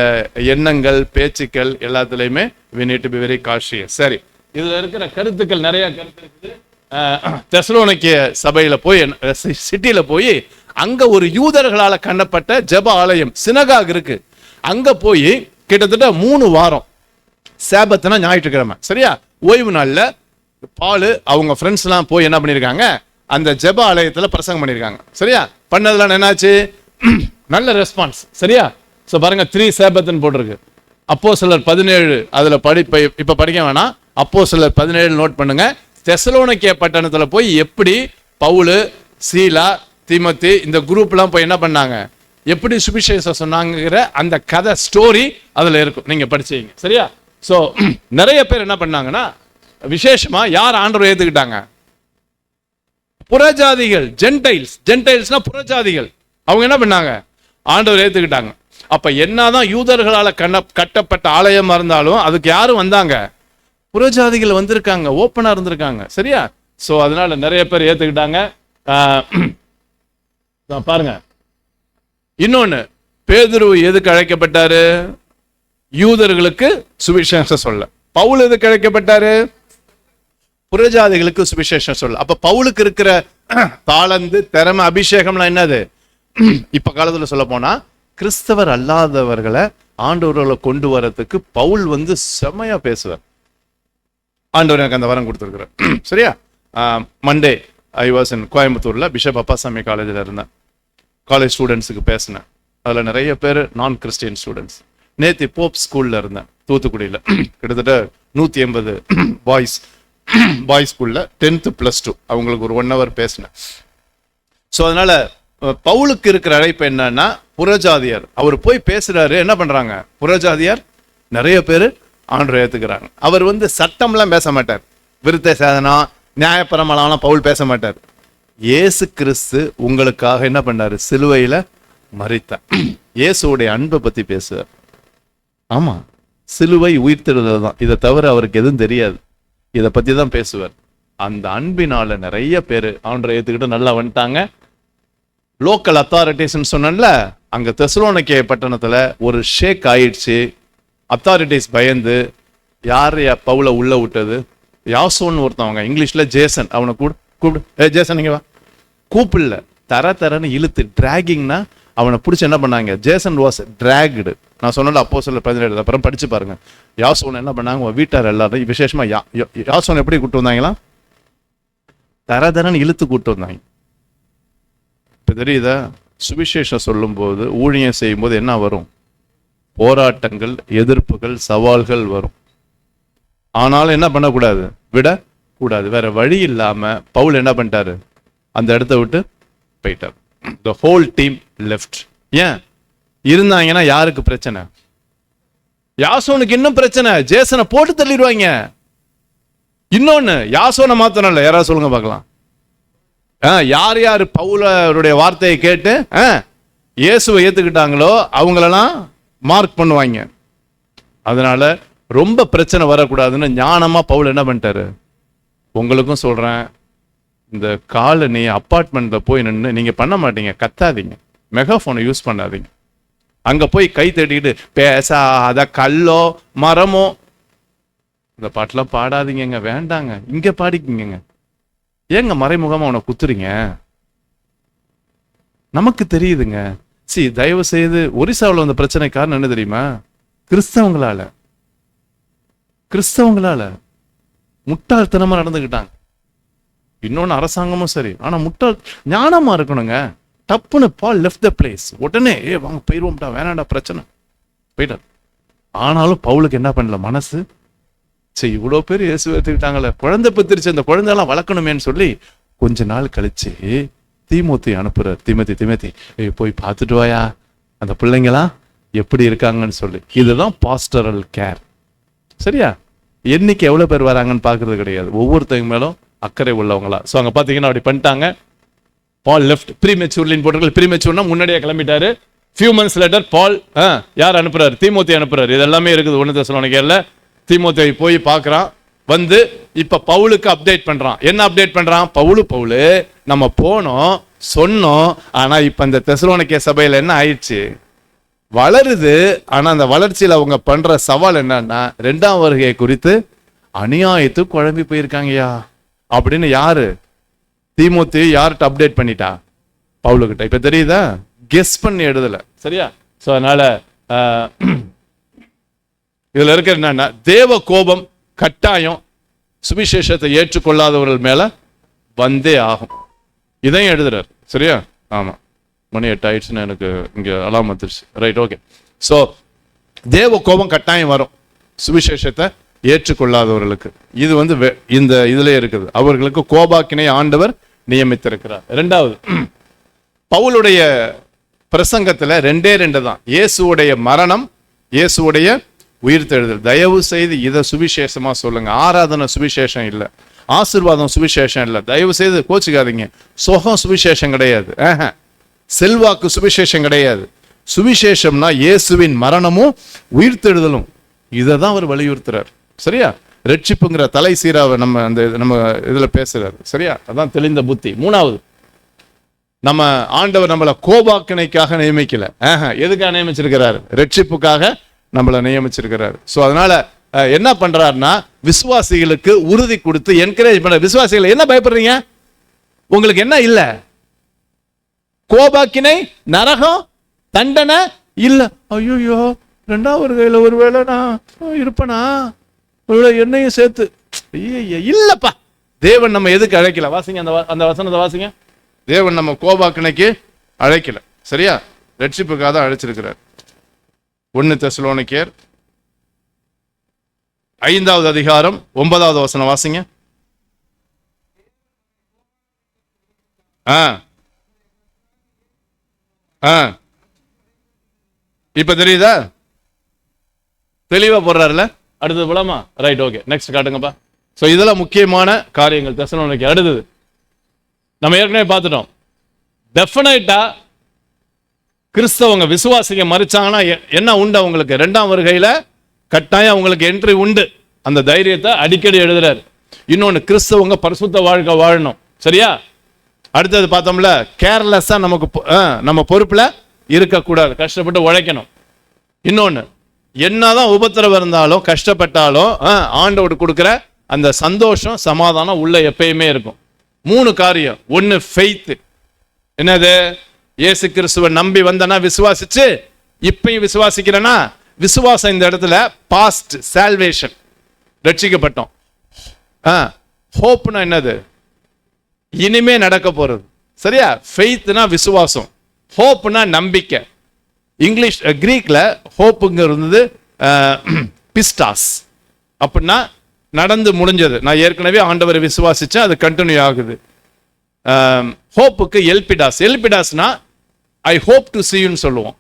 எண்ணங்கள், பேச்சுக்கள் எல்லாத்துலேயுமே we need to be very cautious. சரி, இதுல இருக்கிற கருத்துக்கள் நிறைய கருத்து இருக்குது. தெசலோனிக்கே சபையில போய், சிட்டியில போய், அங்க ஒரு யூதர்களால கண்ணப்பட்ட ஜெப ஆலயம், சினகாக் இருக்கு. அங்க போய் கிட்டத்தட்ட 3 வாரம், சேபத்துனா ஞாயிற்றுக்கிழமை, சரியா? ஓய்வு நாள்ல பாலு அவங்க ஃப்ரெண்ட்ஸ் எல்லாம் போய் என்ன பண்ணிருக்காங்க? அந்த ஜெப ஆலயத்துல பிரசங்கம் பண்ணிருக்காங்க, சரியா? பண்ணதுலாம் என்னாச்சு? நல்ல ரெஸ்பான்ஸ், சரியா? ஸோ பாருங்க, 3 சேபத்துன்னு போட்டிருக்கு. அப்போஸ்தலர் 17 அதுல இப்ப படிக்க வேணாம். அப்போஸ்தலர் 17 நோட் பண்ணுங்க. தெசலோனிக்கே பட்டணத்துல போய் எப்படி பவுலு, சீலா, தீமோத்தே இந்த குரூப்லாம் போய் என்ன பண்ணாங்க, எப்படி சுவிசேஷம் சொன்னாங்கிற அந்த கதை, ஸ்டோரி அதுல இருக்கும், நீங்க படிச்சீங்க, சரியா? ஸோ நிறைய பேர் என்ன பண்ணாங்கன்னா, விசேஷமா யார் ஆண்டவரை ஏத்துக்கிட்டாங்க? புறஜாதிகள், ஜென்டைல்ஸ். ஜென்டைல்ஸ்னா புறஜாதிகள். அவங்க என்ன பண்ணாங்க? ஆண்டவரை ஏத்துக்கிட்டாங்க. அப்ப என்னதான் யூதர்களால கட்டப்பட்ட ஆலயமா இருந்தாலும் அதுக்கு யாரும் வந்தாங்க? புறஜாதிகள் வந்திருக்காங்க, ஓப்பனா இருந்திருக்காங்க, சரியா? சோ அதனால நிறைய பேர் ஏத்துக்கிட்டாங்க. பாருங்க, இன்னொன்னு, பேதுரு எதுக்கு அழைக்கப்பட்டாரு? யூதர்களுக்கு சுவிசேஷம் சொல்ல. பவுல் எதுக்கு அழைக்கப்பட்டாரு? புறஜாதிகளுக்கு சுவிசேஷம் சொல்ல. அப்ப பவுலுக்கு இருக்கிற தாளந்து, திறமை, அபிஷேகம்லாம் என்னது? இப்ப காலத்துல சொல்ல போனா கிறிஸ்தவர் அல்லாதவர்களை ஆண்டவர்களை கொண்டு வரதுக்கு பவுல் செமையா பேசுவார். ஆண்டவர் எனக்கு அந்த வரம் கொடுத்துருக்குறார், சரியா? மண்டே ஐ வாஸ் இன் கோயம்புத்தூர்ல பிஷப் அப்பாசாமி காலேஜில் இருந்தேன். காலேஜ் ஸ்டூடெண்ட்ஸுக்கு பேசினேன். அதுல நிறைய பேர் நான் கிறிஸ்டியன் ஸ்டூடெண்ட்ஸ். நேத்தி போப் ஸ்கூல்ல இருந்தேன், தூத்துக்குடியில. கிட்டத்தட்ட 180 பாய்ஸ் ஸ்கூல்ல 10th +2 அவங்களுக்கு ஒரு 1 hour பேசினேன். ஸோ அதனால பவுலுக்கு இருக்கிற அழைப்பு என்னன்னா, புறஜாதியார். அவர் போய் பேசுறாரு, என்ன பண்றாங்க? புறஜாதியார் நிறைய பேர் ஆண்டவரை ஏத்துக்கிறாங்க. அவர் சட்டம்லாம் பேச மாட்டார், விருத்த சேதனம், நியாயப்பிரமாணம்லாம் பவுல் பேச மாட்டார். இயேசு கிறிஸ்து உங்களுக்காக என்ன பண்ணாரு? சிலுவையில மரித்தார். இயேசுடைய அன்பை பத்தி பேசுவார். ஆமா, சிலுவை உயிர்த்தெழுதல் தான். இதை தவிர அவருக்கு எதுவும் தெரியாது. இதை பத்தி தான் பேசுவார். அந்த அன்பினால நிறைய பேர் ஆண்டவரை ஏத்துக்கிட்டு நல்லா வந்துட்டாங்க. லோக்கல் அத்தாரிட்டிஸ் சொன்னல, அங்க தெசலோனிக்கே பட்டணத்துல ஒரு ஷேக் ஆயிடுச்சு. அத்தாரிட்டிஸ் பயந்து யார் பவுல உள்ள விட்டது? யாசோன்னு ஒருத்தவங்க, இங்கிலீஷ்ல ஜேசன். அவனை கூப்பிடு, ஜேசன் இங்க வா. கூப்பிடல, தரன்னு இழுத்து, டிராகிங்னா அவனை பிடிச்சி என்ன பண்ணாங்க? Jason was tracked. நான் சொன்னல அப்போஸ்தலர் 17 அப்புறம் படிச்சு பாருங்க. யாசோன் என்ன பண்ணாங்க? வீட்டார் எல்லாரும் விசேஷமா யாசோன் எப்படி கூட்டு வந்தாங்களா? தரதரன்னு இழுத்து கூட்டு வந்தாங்க. இப்ப தெரியுதா? சுவிசேஷம் சொல்லும் போது, ஊழியம் செய்யும் போது என்ன வரும்? போராட்டங்கள், எதிர்ப்புகள், சவால்கள் வரும். ஆனாலும் என்ன பண்ணக்கூடாது? விடக்கூடாது. வேற வழி இல்லாம பவுல் என்ன பண்ணிட்டாரு? அந்த இடத்த விட்டு போயிட்டார். The whole team left. ஏன் இருந்தாங்கன்னா யாருக்கு பிரச்சனை? யாசோனுக்கு இன்னும் பிரச்சனை. ஜேசனை போட்டு தள்ளிடுவாங்க. இன்னொன்னு, யாசோனை மாத்தணும் இல்ல, யாராவது சொல்லுங்க பார்க்கலாம். யார் யார் பவுலுடைய வார்த்தையை கேட்டு இயேசுவை ஏத்துக்கிட்டாங்களோ அவங்களெல்லாம் மார்க் பண்ணுவாங்க. அதனால ரொம்ப பிரச்சனை வரக்கூடாதுன்னு ஞானமா பவுல் என்ன பண்ணிட்டாரு? உங்களுக்கும் சொல்றேன், இந்த காலனி அப்பார்ட்மெண்ட்ல போய் நின்று நீங்க பண்ண மாட்டீங்க, கத்தாதீங்க, மெகாஃபோனை யூஸ் பண்ணாதீங்க. அங்க போய் கை தட்டிக்கிட்டு பேசாத கல்லோ மரமோ இந்த பாட்டெல்லாம் பாடாதீங்க, வேண்டாங்க, இங்க பாடிக்கிங்க. ஏங்க மறைமுகமா அவனை குத்துறீங்க? நமக்கு தெரியுதுங்க. தயவு செய்து ஒரிசாவில் வந்த பிரச்சனை காரணம் என்ன தெரியுமா? கிறிஸ்தவங்களால முட்டாள்தனமா நடந்துக்கிட்டாங்க. இன்னொன்னு, அரசாங்கமும் சரி. ஆனா ஞானமா இருக்கணுங்க. டப்புன்னு பால் லெஃப்ட் த பிளேஸ். உடனே வாங்க போயிடுவோம்டா, வேணாண்டா, பிரச்சனை போயிட்டார். ஆனாலும் பவுலுக்கு என்ன பண்ணல மனசு? இவ்வளோ பேர் இயேசு ஏத்துக்கிட்டாங்களே, குழந்தை பெத்திருச்சு, அந்த குழந்தையெல்லாம் வளர்க்கணுமேன்னு சொல்லி கொஞ்ச நாள் கழிச்சு தீமோத்தி அனுப்புறார். திமோத்தி போய் பார்த்துட்டு வாயா, அந்த பிள்ளைங்களாம் எப்படி இருக்காங்கன்னு சொல்லி. இதுதான் பாஸ்டரல் கேர். சரியா? என்னைக்கு எவ்வளவு பேர் வராங்கன்னு பாக்குறது கிடையாது, ஒவ்வொருத்தவங்க மேலும் அக்கறை உள்ளவங்களா. ஸோ அங்க பாத்தீங்கன்னா அப்படி பண்ணிட்டாங்க. பால் லெஃப்ட் ப்ரீமெச்சூர்லின்னு போட்டிருக்கல. ப்ரீமெச்சூர்னா முன்னாடியே கிளம்பிட்டாரு. ஃபியூ மந்த்ஸ் லேட்டர் பால் யார் அனுப்புறாரு? தீமோத்தி அனுப்புறாரு. இது எல்லாமே இருக்குது 1 தெசலோனிக்கேயர்ல. தீமோத்தி போய் பார்க்கறான். வந்து இப்ப பவுலுக்கு அப்டேட் பண்றான். என்ன அப்டேட் பண்றான்? பவுலு நம்ம போனோம், சொன்னோம். ஆனா இப்ப இந்த தெசலோனிக்கே சபையில என்ன ஆயிடுச்சு? வளருது. ஆனா அந்த வளர்ச்சியில அவங்க பண்ற சவால் என்னன்னா, 2ஆம் வருகை குறித்து அநியாயத்து குழம்பி போயிருக்காங்கயா அப்படின்னு யாரு? தீமோத்தி யார்கிட்ட அப்டேட் பண்ணிட்டா? பவுலுக்கிட்ட. இப்ப தெரியுதா? கெஸ் பண்ணி எழுதல. சரியா? சோ அதனால இதுல இருக்க என்னன்னா, தேவ கோபம் கட்டாயம் சுவிசேஷத்தை ஏற்றுக்கொள்ளாதவர்கள் மேல வந்தே ஆகும். இதையும் எழுதுறாரு. சரியா? ஆமா, மணி 8 ஆயிடுச்சுன்னு எனக்கு இங்க அலாம் வந்துருச்சு. Right, okay. சோ தேவ கோபம் கட்டாயம் வரும் சுவிசேஷத்தை ஏற்றுக்கொள்ளாதவர்களுக்கு. இது வந்து இந்த இதுல இருக்குது. அவர்களுக்கு கோபாக்கினை ஆண்டவர் நியமித்திருக்கிறார். 2வது, பவுலுடைய பிரசங்கத்துல 2 தான். இயேசுடைய மரணம், இயேசுடைய உயிர்த்தெழுதல். தயவு செய்து இதை சுவிசேஷமா சொல்லுங்க. ஆராதனை சுவிசேஷம் இல்ல, ஆசீர்வாதம் சுவிசேஷம் இல்ல. தயவு செய்து கோச்சுக்காதீங்க. சொகம் சுவிசேஷம் கிடையாது, செல்வாக்கு சுவிசேஷம் கிடையாது. சுவிசேஷம்னா இயேசுவின் மரணமும் உயிர்த்தெழுதலும். இதை தான் அவர் வலியுறுத்துறார். சரியா? ரட்சிப்புங்கிற தலை சீராவை நம்ம இதுல பேசுறாரு. சரியா? அதான் தெளிந்த புத்தி. 3வது, நம்ம ஆண்டவர் நம்மளை கோபாக்கினைக்காக நியமிக்கல. எதுக்காக நியமிச்சிருக்கிறார்? ரட்சிப்புக்காக நம்மளை நியமிச்சிருக்கிறார். சோ அதனால என்ன பண்றாருன்னா, விசுவாசிகளுக்கு உறுதி கொடுத்து என்கரேஜ் பண்ற. விசுவாசிகள் என்ன பயப்படுறீங்க? உங்களுக்கு என்ன இல்ல? கோபாக்கினை, நரகம், தண்டனை இல்ல. ஐயோ, 2ஆம் வருகையில ஒருவேளை நான் இருப்பனா, என்னையும் சேர்த்து இல்லப்பா. தேவன் நம்ம எதுக்கு அழைக்கல? வாசிங்க அந்த வசனத்தை வாசிங்க. தேவன் நம்ம கோபாக்கினைக்கு அழைக்கல. சரியா? ரட்சிப்புக்காக தான் அழைச்சிருக்கிறார். 1 தெசலோனிக்கேயர் 5வது அதிகாரம் 9வது வசனம் வாசிங்க. இப்ப தெரியுதா? தெளிவா போடுறாருல. அடுத்தது போலாமா? ரைட், ஓகே, நெக்ஸ்ட் காட்டுங்கப்பா. சோ இதெல்லாம் முக்கியமான காரியங்கள் தெசலோனிக்கே. அடுத்தது நம்ம ஏற்கனவே பார்த்துட்டோம். டெஃபினட்டா கிறிஸ்தவங்க விசுவாசிங்க மறிச்சாங்கன்னா என்ன உண்டு அவங்களுக்கு? 2ஆம் வருகையில கட்டாயம் அவங்களுக்கு என்ட்ரி உண்டு. அந்த தைரியத்தை அடிக்கடி எழுதுறாரு. இன்னொன்னு, கிறிஸ்தவங்க பரிசுத்த வாழ்க்கை வாழணும். சரியா? அடுத்தது பார்த்தோம்ல, கேர்லெஸ்ஸா நம்ம பொறுப்புல இருக்கக்கூடாது, கஷ்டப்பட்டு உழைக்கணும். இன்னொன்னு, என்னதான் உபத்திரவம் இருந்தாலும் கஷ்டப்பட்டாலும் ஆண்டவர் கொடுக்கிற அந்த சந்தோஷம் சமாதானம் உள்ள எப்பயுமே இருக்கும். 3 காரியம். 1 ஃபெய்த். என்னது? இயேசு கிறிஸ்துவை நம்பி வந்தனா, விசுவாசிச்சு இப்பயும் விசுவாசிக்கிறேன்னா, விசுவாசம் இந்த இடத்துல பாஸ்ட் சால்வேஷன், ரட்சிக்கப்பட்டோம். ஹோப்னா என்னது? இனிமே நடக்க போறது. சரியா? ஃபெய்த்னா விசுவாசம், ஹோப்னா நம்பிக்கை. இங்கிலீஷ் கிரீக்ல ஹோப்புங்கிறது பிஸ்டாஸ், அப்படின்னா நடந்து முடிஞ்சது. நான் ஏற்கனவே ஆண்டவரை விசுவாசிச்சேன், அது கண்டினியூ ஆகுது. ஹோப்புக்கு எல்பிடாஸ். எல்பிடாஸ்னா ஐ ஹோப் டு சீன்னு சொல்லுவோம்.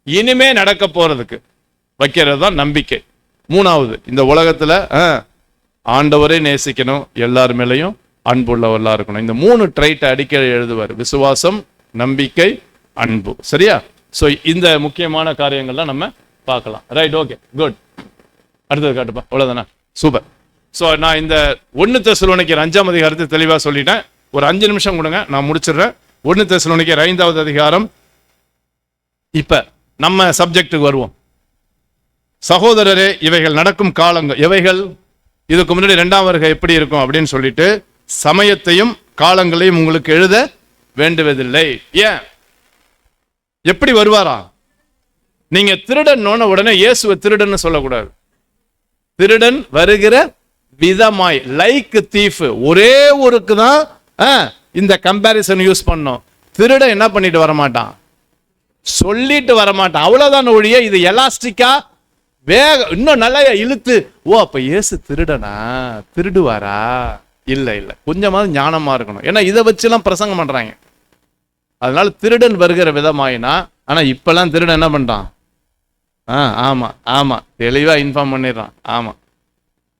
இனிமே நடக்க போறதுக்கு வைக்கிறது தான் நம்பிக்கை. மூணாவது, இந்த உலகத்துல ஆண்டவரை நேசிக்கணும், எல்லார் மேலையும் அன்புள்ளவர்களா இருக்கணும். இந்த 3 ட்ரைட்டை அடிக்கடி எழுதுவார்: விசுவாசம், நம்பிக்கை, அன்பு. சரியா? ஸோ இந்த முக்கியமான காரியங்கள்லாம் நம்ம பார்க்கலாம். Right, okay, good. அடுத்தது காட்டுப்பா. அவ்வளோதானா? சூப்பர். ஸோ நான் இந்த 1 தெசலோனிக்கேயர் 5ஆம் அதிகாரத்தை தெளிவாக சொல்லிட்டேன். ஒரு 5 நிமிஷம் கொடுங்க, நான் முடிச்சிடுறேன். 1 தெசலோனிக்கேயர் 5வது அதிகாரம். இப்ப நம்ம சப்ஜெக்டுக்கு வருவோம். சகோதரரே, இவைகள் நடக்கும் காலங்கள் எவைகள்? இதுக்கு முன்னாடி 2ஆம் வருகை எப்படி இருக்கும் அப்படின்னு சொல்லிட்டு சமயத்தையும் காலங்களையும் உங்களுக்கு எழுத வேண்டுவதில்லை. ஏன்? எப்படி வருவாரா? நீங்க திருடன் உடனே இயேசுவை திருடன் சொல்லக்கூடாது. திருடன் வருகிற விதமாய், லைக் தீஃப். ஒரே ஒருக்கு தான் இந்த கம்பேரிசன் யூஸ் பண்ணோம். திருடன் என்ன பண்ணிட்டு வரமாட்டான்? சொல்லிட்டு வரமாட்டான், அவ்வளவுதான் ஒழிய இது எலாஸ்டிக்கா வேக இன்னும் நல்லா இழுத்து, ஓ அப்ப இயேசு திருடனா, திருடுவாரா? இல்ல இல்ல, கொஞ்சமாவது ஞானமா இருக்கணும். ஏன்னா இதை வச்சுலாம் பிரசங்கம் பண்றாங்க. அதனால திருடன் வருகிற விதமாயினா. ஆனா இப்பெல்லாம் திருடன் என்ன பண்றான்? ஆமா ஆமா, தெளிவா இன்ஃபார்ம் பண்ணிடுறான். ஆமா,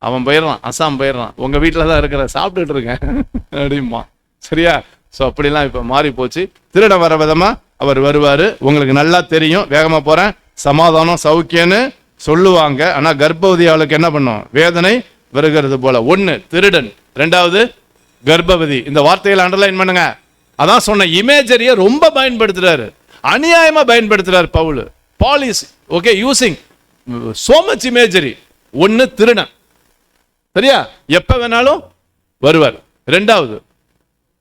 அவன் போயிடுறான், அசாம் போயிடுறான், உங்க வீட்டில் தான் இருக்கிற, சாப்பிட்டுட்டு இருக்கேன் அப்படிமா. சரியா? ஸோ அப்படிலாம் இப்போ மாறி போச்சு. திருட வர விதமா அவர் வருவார். உங்களுக்கு நல்லா தெரியும். வேகமாக போகிறேன். சமாதானம் சௌக்கியன்னு சொல்லுவாங்க. ஆனால் கர்ப்பவதி ஆளுக்கு என்ன பண்ணும்? வேதனை வருகிறது போல. 1 திருடன், 2வது கர்ப்பவதி. இந்த வார்த்தைகளை அண்டர்லைன் பண்ணுங்க. அதான் சொன்ன, இமேஜரியை ரொம்ப பயன்படுத்துறாரு, அநியாயமா பயன்படுத்துறாரு Paul. Paul is okay, using so much imagery. 1 திருடன். சரியா? எப்ப வேணாலும் வருவார். 2வது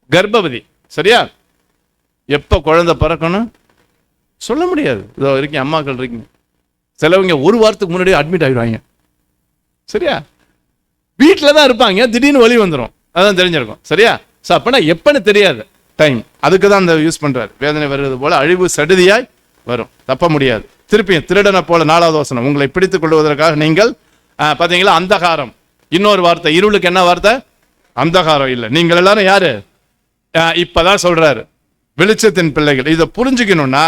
கர்ப்பவதி. சரியா? எப்ப குழந்தை பிறக்கணும் சொல்ல முடியாது. இதோ இருக்கீங்க, அம்மாக்கள் இருக்கீங்க, சிலவங்க 1 வாரத்துக்கு முன்னாடி அட்மிட் ஆகிடுவாங்க. சரியா? வீட்டில் தான் இருப்பாங்க, திடீர்னு வலி வந்துடும், அதான் தெரிஞ்சிருக்கும். சரியா? ஸோ அப்பனா எப்பன்னு தெரியாது டைம். அதுக்கு தான் அந்த யூஸ் பண்றாரு. வேதனை வருவது போல அழிவு சடுதியாய் வரும், தப்ப முடியாது. திருப்பியும் திருடனை போல 4வது வசனம், உங்களை பிடித்துக் கொள்வதற்காக நீங்கள் பார்த்தீங்களா, அந்தகாரம். இன்னொரு வார்த்தை, இருளுக்கு என்ன வார்த்தை? அந்தகாரம். இல்லை, நீங்கள் எல்லாரும் யாரு? இப்பதான் சொல்றாரு, வெளிச்சத்தின் பிள்ளைகள். இதை புரிஞ்சுக்கணும்னா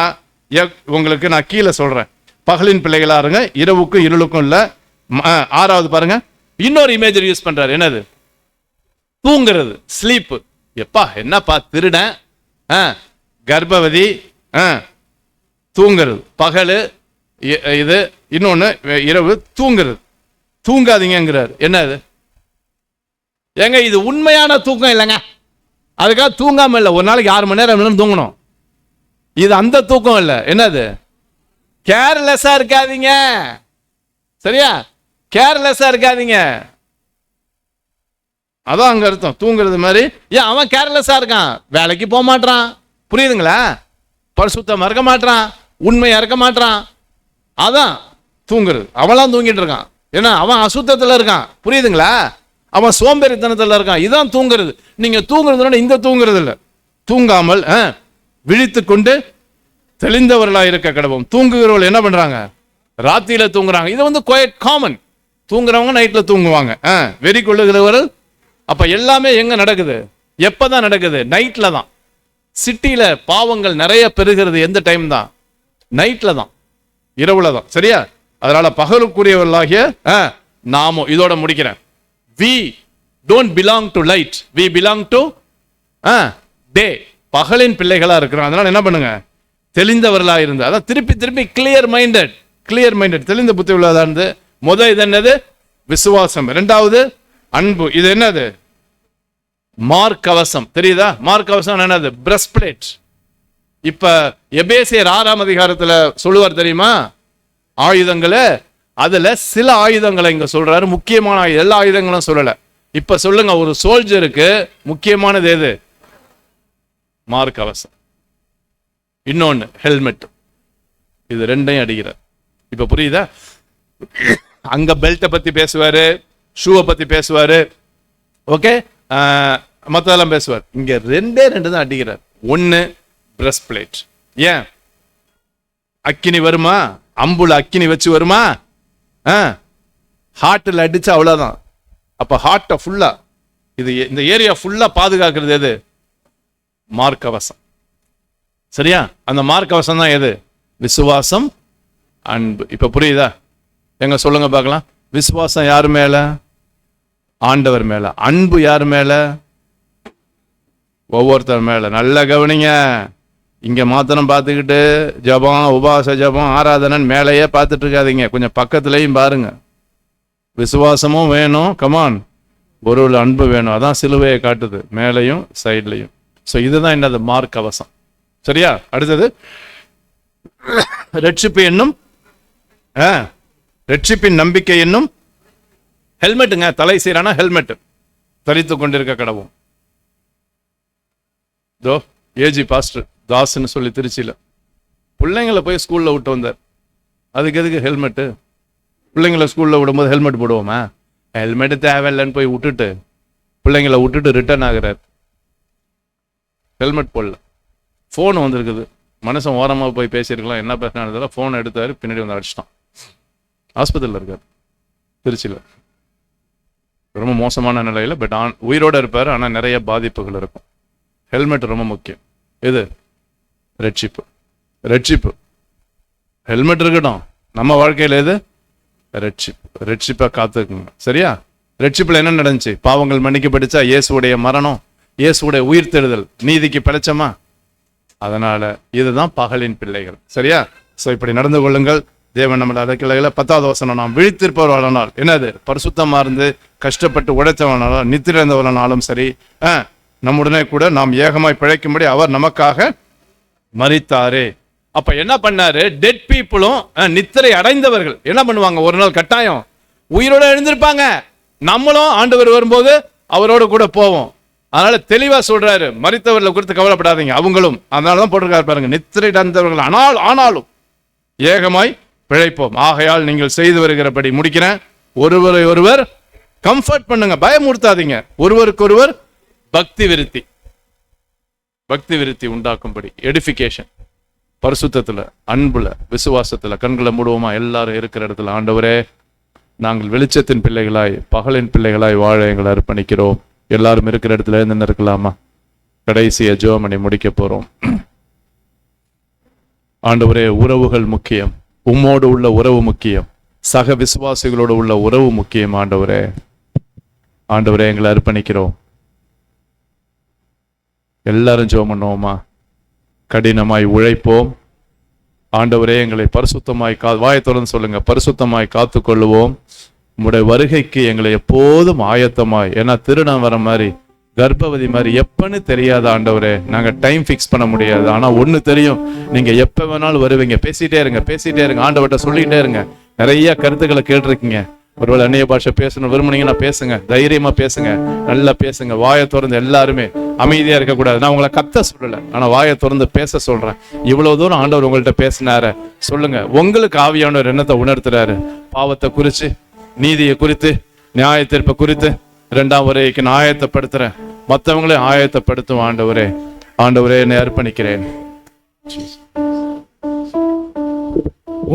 உங்களுக்கு நான் கீழே சொல்றேன். பகலின் பிள்ளைகளா இருங்க, இரவுக்கும் இருளுக்கும் இல்ல. 6வது பாருங்க, இன்னொரு இமேஜ் யூஸ் பண்றாரு. என்னது? தூங்குறது, ஸ்லீப். எப்பா என்னப்பா திருடன், கர்ப்பவதி, தூங்குறது. பகல் இது, இன்னொன்னு இரவு தூங்குறது. தூங்காதீங்கிறார். என்னது? ஏங்க இது உண்மையான தூக்கம் இல்லைங்க, அதுக்காக தூங்காம இல்லை. ஒரு நாளைக்கு 6 மணி நேரம் தூங்கணும். இது அந்த தூக்கம் இல்லை. என்னது? கேர்லெஸ்ஸா இருக்காதீங்க. சரியா? கேர்லெஸ்ஸா இருக்காதீங்க, அதான் அங்க அர்த்தம். தூங்குறது மாதிரி. ஏன் அவன் கேர்லெஸ்ஸா இருக்கான்? வேலைக்கு போக மாட்டான். புரியுதுங்களா? பரிசுத்தமா இருக்க மாட்டான், உண்மையா இருக்க மாட்டான், அதான் தூங்குறது. அவன்லாம் தூங்கிட்டு இருக்கான். ஏன்னா அவன் அசுத்தத்துல இருக்கான். புரியுதுங்களா? அவன் சோம்பேறித்தனத்துல இருக்கான். இதான் தூங்குறது. நீங்க தூங்குறதுனால இந்த தூங்குறது இல்லை. தூங்காமல் விழித்து கொண்டு தெளிந்தவர்களா இருக்க கடவும். தூங்குகிறவர்கள் என்ன பண்றாங்க? ராத்திரியில தூங்குறாங்க. இது வந்து குவைட் காமன். தூங்குறவங்க நைட்ல தூங்குவாங்க. வெறி கொள்ளுகிறவர்கள். அப்ப எல்லாமே எங்க நடக்குது? எப்பதான் நடக்குது? நைட்ல தான். சிட்டியில பாவங்கள் நிறைய பெருகிறது எந்த டைம் தான்? நைட்ல தான், இரவுல தான். சரியா? அதனால பகலுக்குரியவர்களாகிய நாமும், இதோட முடிக்கிறேன், we don't belong to light, we belong to day. பகலின் பிள்ளைகளா இருக்கிறோம். அதனால என்ன பண்ணுங்க? தெளிந்தவர்களா இருந்து, அதான் திருப்பி திருப்பி கிளியர் மைண்டட், தெளிந்த புத்தி உள்ளதா இருந்து. இது என்னது? விசுவாசம். 2வது அன்பு. இது என்னது? மார்க்கவசம். தெரியுதா? மார்க்கவசம் என்னது? Breastplate. இப்ப எபேசியர் 6ஆம் அதிகாரத்துல சொல்லுவார் தெரியுமா, ஆயுதங்களை. அதுல சில ஆயுதங்களை இங்க சொல்றாரு, முக்கியமான ஆயுதம். எல்லா ஆயுதங்களும் சொல்லல. இப்ப சொல்லுங்க, ஒரு சோல்ஜருக்கு முக்கியமானது எது? மார்க்கவசம். இன்னொன்னு ஹெல்மெட். இது ரெண்டையும் அடிக்கிறார். இப்ப புரியுதா? அங்க பெல்ட்டை பத்தி பேசுவாரு, ஷூவை பத்தி பேசுவாரு, ஓகே, மத்ததெல்லாம் பேசுவார். இங்க ரெண்டே ரெண்டு தான் அடிக்கிறார். ஒன்னு பிரஸ்ட் பிளேட். ஏன்? அக்கினி வருமா? அம்புல அக்கினி வச்சு வருமா? ஹார்ட்ல அடிச்சா அவ்வளவுதான். அப்ப ஹார்ட்டை ஃபுல்லா, இது இந்த ஏரியா ஃபுல்லா பாதுகாக்கிறது எது? மார்க்கவசம். சரியா? அந்த மார்க்கவசம் தான் எது? விசுவாசம், அன்பு. இப்ப புரியுதா? எங்க சொல்லுங்க பார்க்கலாம். விசுவாசம் யார் மேல? ஆண்டவர் மேல. அன்பு யார் மேல? ஒவ்வொருத்தர் மேல. நல்ல கவனிங்க. இங்க மாத்திரம் பார்த்துக்கிட்டு ஜபம், உபவாச ஜபம், ஆராதனை மேலேயே பார்த்துட்டு இருக்காதீங்க. கொஞ்சம் பக்கத்துலயும் பாருங்க. விசுவாசமும் வேணும், கமான், ஒரு அன்பு வேணும். அதான் சிலுவையை காட்டுது, மேலையும் சைட்லையும். ஸோ இதுதான் என்னது? மார்க் கவசம். சரியா? அடுத்தது ரட்சிப்பு என்னும், ரட்சிப்பின் நம்பிக்கை என்னும் ஹெல்மெட்டுங்க. தலை சீரான ஹெல்மெட் தரித்து கொண்டிருக்க கடவும். தோ ஏஜி பாஸ்டர் தாஸ்ன்னு சொல்லி திருச்சியில பிள்ளைங்களை போய் ஸ்கூல்ல விட்டு வந்தார். அதுக்கு எதுக்கு ஹெல்மெட்டு? பிள்ளைங்களை ஸ்கூல்ல விடும்போது ஹெல்மெட் போடுவோமா? ஹெல்மெட் தேவையில்லைன்னு போய் விட்டுட்டு பிள்ளைங்களை விட்டுட்டு ரிட்டர்ன் ஆகுறாரு. ஹெல்மெட் போடல. ஃபோன் வந்திருக்குது. மனுஷன் ஓரமாக போய் பேசியிருக்கலாம், என்ன பேசினா ஃபோன் எடுத்தாரு, பின்னாடி வந்து அடிச்சிட்டான். ஆஸ்பத்திரியில் இருக்கார் திருச்சியில். ரொம்ப மோசமான நிலையில், பட் உயிரோடு இருப்பார். ஆனால் நிறைய பாதிப்புகள் இருக்கும். ஹெல்மெட் ரொம்ப முக்கியம். இது ரட்சிப்பு. ரட்சிப்பு ஹெல்மெட் இருக்கட்டும், நம்ம வாழ்க்கையில் எது? ரட்சிப்பு. ரட்சிப்பை காத்துக்குங்க. சரியா? ரட்சிப்பில் என்ன நடந்துச்சு? பாவங்கள் மன்னிக்கப்பட்டுச்சா? இயேசுடைய மரணம், இயேசுடைய உயிர்த்தெழுதல், நீதிக்கு பிழைச்சமா? அதனால இதுதான் பகலின் பிள்ளைகள். சரியா? ஸோ இப்படி நடந்து கொள்ளுங்கள். தேவன் நம்மளை அழைக்கலைகளை 10வது வசனம், நாம் விழித்திருப்பவர்களானால், என்னது? பரிசுத்தமா இருந்து கஷ்டப்பட்டு உழைத்தவனாலும் நித்திருந்தவனாலும் சரி, நம்முடனே கூட நாம் ஏகமாய் பிழைக்கும்படி அவர் நமக்காக மரித்தாரே. அப்ப என்ன பண்ணாரு? டெட் பீப்புளும் நித்திரை அடைந்தவர்கள் என்ன பண்ணுவாங்க? ஒரு நாள் கட்டாயம் உயிரோட எழுந்திருப்பாங்க. நம்மளும் ஆண்டவர் வரும்போது அவரோடு கூட போவோம். அதனால தெளிவா சொல்றாரு, மரித்தவர்களை குறித்து கவலைப்படாதீங்க, அவங்களும். அதனாலதான் போட்டிருக்காரு பாருங்க, நித்திரை அடைந்தவர்கள் ஆனாலும் ஏகமாய் பிழைப்போம். ஆகையால் நீங்கள் செய்து வருகிறபடி, முடிக்கிறேன், ஒருவரை ஒருவர் கம்ஃபர்ட் பண்ணுங்க, பயமுறுத்தாதீங்க. ஒருவருக்கு ஒருவர் பக்தி விருத்தி, பக்தி விருத்தி உண்டாக்கும்படி, எடிஃபிகேஷன், பரிசுத்தத்துல, அன்புல, விசுவாசத்துல. கண்களை மூடுவோமா? எல்லாரும் இருக்கிற இடத்துல, ஆண்டவரே, நாங்கள் வெளிச்சத்தின் பிள்ளைகளாய், பகலின் பிள்ளைகளாய் வாழ எங்களை அர்ப்பணிக்கிறோம். எல்லாரும் இருக்கிற இடத்துல இருந்து இருக்கலாமா? கடைசியா ஜெபம் பண்ணி முடிக்க போறோம். ஆண்டவரே, உறவுகள் முக்கியம். உம்மோடு உள்ள உறவு முக்கியம். சக விசுவாசிகளோடு உள்ள உறவு முக்கியம். ஆண்டவரே, ஆண்டவரே, எங்களை அர்ப்பணிக்கிறோம். எல்லாரும் ஜெபம் பண்ணுவோமா? கடினமாய் உழைப்போம். ஆண்டவரே, எங்களை பரிசுத்தமாய் வாயை தொடர்ந்து சொல்லுங்க, பரிசுத்தமாய் காத்து கொள்ளுவோம். உங்களுடைய வருகைக்கு எங்களை எப்போதும் ஆயத்தமாய், ஏன்னா திருடன் வர மாதிரி, கர்ப்பவதி மாதிரி எப்பன்னு தெரியாத ஆண்டவரே. நாங்க டைம் ஃபிக்ஸ் பண்ண முடியாது, ஆனா ஒண்ணு தெரியும், நீங்க எப்ப வேணாலும் வருவீங்க. பேசிட்டே இருங்க, பேசிட்டே இருங்க, ஆண்டவர்கிட்ட சொல்லிக்கிட்டே இருங்க. நிறைய கருத்துக்களை கேட்டிருக்கீங்க. ஒருவேளை அந்நிய பாஷை பேசணும் விரும்புனீங்கன்னா பேசுங்க, தைரியமா பேசுங்க, நல்லா பேசுங்க. வாயை திறந்து எல்லாருமே அமைதியா இருக்கக்கூடாது. நான் உங்களை கத்த சொல்லல, ஆனா வாயை திறந்து பேச சொல்றேன். இவ்வளவு தூரம் ஆண்டவர் உங்கள்கிட்ட பேசினாரு, சொல்லுங்க. உங்களுக்கு ஆவியானவர் என்னத்தை உணர்த்துறாரு? பாவத்தை குறிச்சு, நீதியை குறித்து, நியாய தீர்ப்பை குறித்து, 2ஆம் வரைக்கு நான் ஆயத்தப்படுத்துறேன், மற்றவங்களே ஆயத்தப்படுத்தும். ஆண்டவரே, ஆண்டவரே, என்னை அர்ப்பணிக்கிறேன்.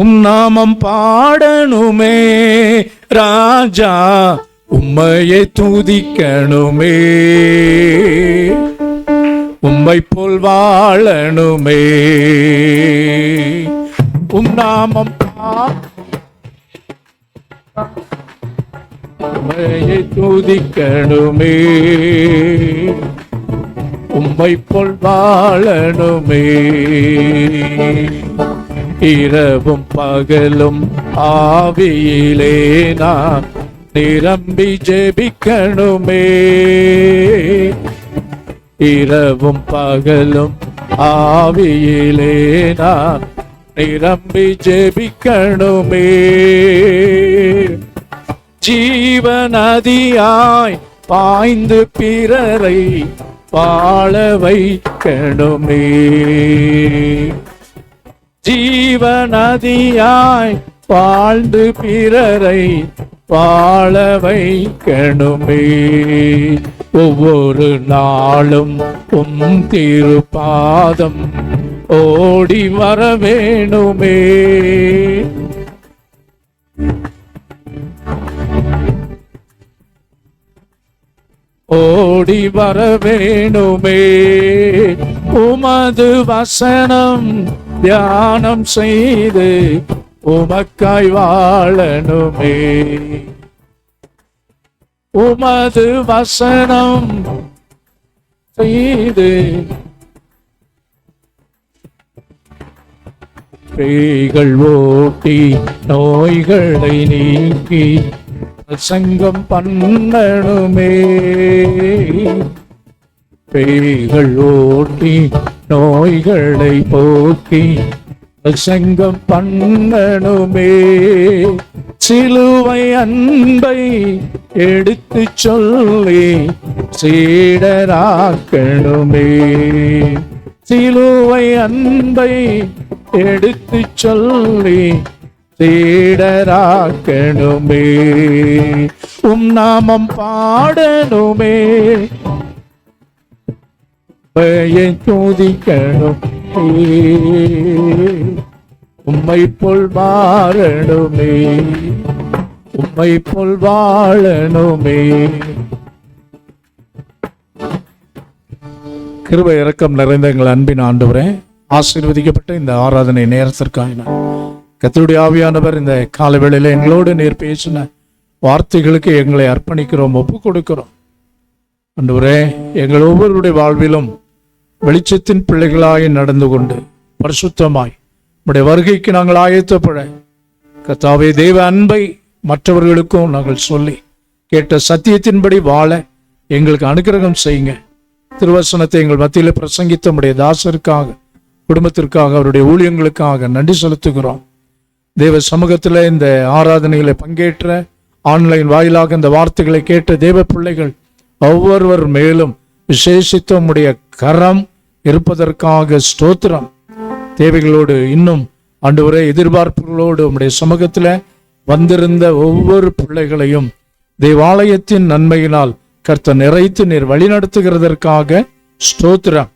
உம் நாமம் பாடணுமே ராஜா, உம்மையை துதிக்கணுமே, உம்மை போல் வாழணுமே. உம் நாமம் உம்மையை துதிக்கணுமே, உம்மை போல் வாழணுமே. இரவும் பகலும் ஆவியிலே நான் நிரம்பி ஜெபிக்கணுமே. இரவும் பகலும் ஆவியிலே நான் நிரம்பி ஜெபிக்கணுமே. ஜீவநதியாய் பாய்ந்து பிறரை வாழவை வைக்கணுமே. ஜீவநதியாய் வாழ்ந்து பிறரை வாழ வைக்கணுமே. ஒவ்வொரு நாளும் திருப்பாதம் ஓடி வர வேணுமே. ஓடி வர வேணுமே. உமது வசனம் தியானம் செய்து உமக்காய் வாழணுமே. உமது வசனம் செய்து பேய்கள் ஓட்டி நோய்களை நீக்கி சங்கம் பண்ணணுமே. பேய்கள் ஓட்டி நோய்களை போக்கி சங்கம் பண்ணணுமே. சிலுவை அன்பை எடுத்து சொல்லி சீடராக்கணுமே. சிலுவை அன்பை எடுத்து சொல்லி சீடராக்கணுமே. நாமம் பாடணுமே. சோதிக்கணும் உம்மை போல் வாழணுமே. உம்மை போல் வாழணுமே. கிருபை இரக்கம் நிறைந்த எங்கள் அன்பின் ஆண்டவரே, ஆசீர்வதிக்கப்பட்ட இந்த ஆராதனை நேரத்திற்காக கர்த்தருடைய ஆவியானவர் இந்த கால வேளையில எங்களோடு நேர் பேசின வார்த்தைகளுக்கு எங்களை அர்ப்பணிக்கிறோம், ஒப்பு கொடுக்கிறோம். ஆண்டவரே, எங்கள் ஒவ்வொருடைய வாழ்விலும் வெளிச்சத்தின் பிள்ளைகளாய் நடந்து கொண்டு பரிசுத்தமாய் உடைய வருகைக்கு நாங்கள் ஆயத்தப்பட கர்த்தாவே தெய்வ அன்பை மற்றவர்களுக்கும் நாங்கள் சொல்லி கேட்ட சத்தியத்தின்படி வாழ எங்களுக்கு அனுக்கிரகம் செய்யுங்க. திருவசனத்தை எங்கள் மத்தியில் பிரசங்கித்த உடைய தாசருக்காக, குடும்பத்திற்காக, அவருடைய ஊழியங்களுக்காக நன்றி செலுத்துகிறோம். தேவ சமூகத்தில் இந்த ஆராதனைகளை பங்கேற்ற ஆன்லைன் வாயிலாக இந்த வார்த்தைகளை கேட்ட தேவ பிள்ளைகள் ஒவ்வொருவர் மேலும் விசேஷித்த உம்முடைய கரம் இருப்பதற்காக ஸ்தோத்திரம். தேவைகளோடு இன்னும் ஆண்டவரே எதிர்பார்ப்புகளோடு உம்முடைய சமூகத்தில் வந்திருந்த ஒவ்வொரு பிள்ளைகளையும் தேவாலயத்தின் நன்மையினால் கர்த்தர் நிறைத்து நீர் வழிநடத்துகிறதற்காக ஸ்தோத்திரம்.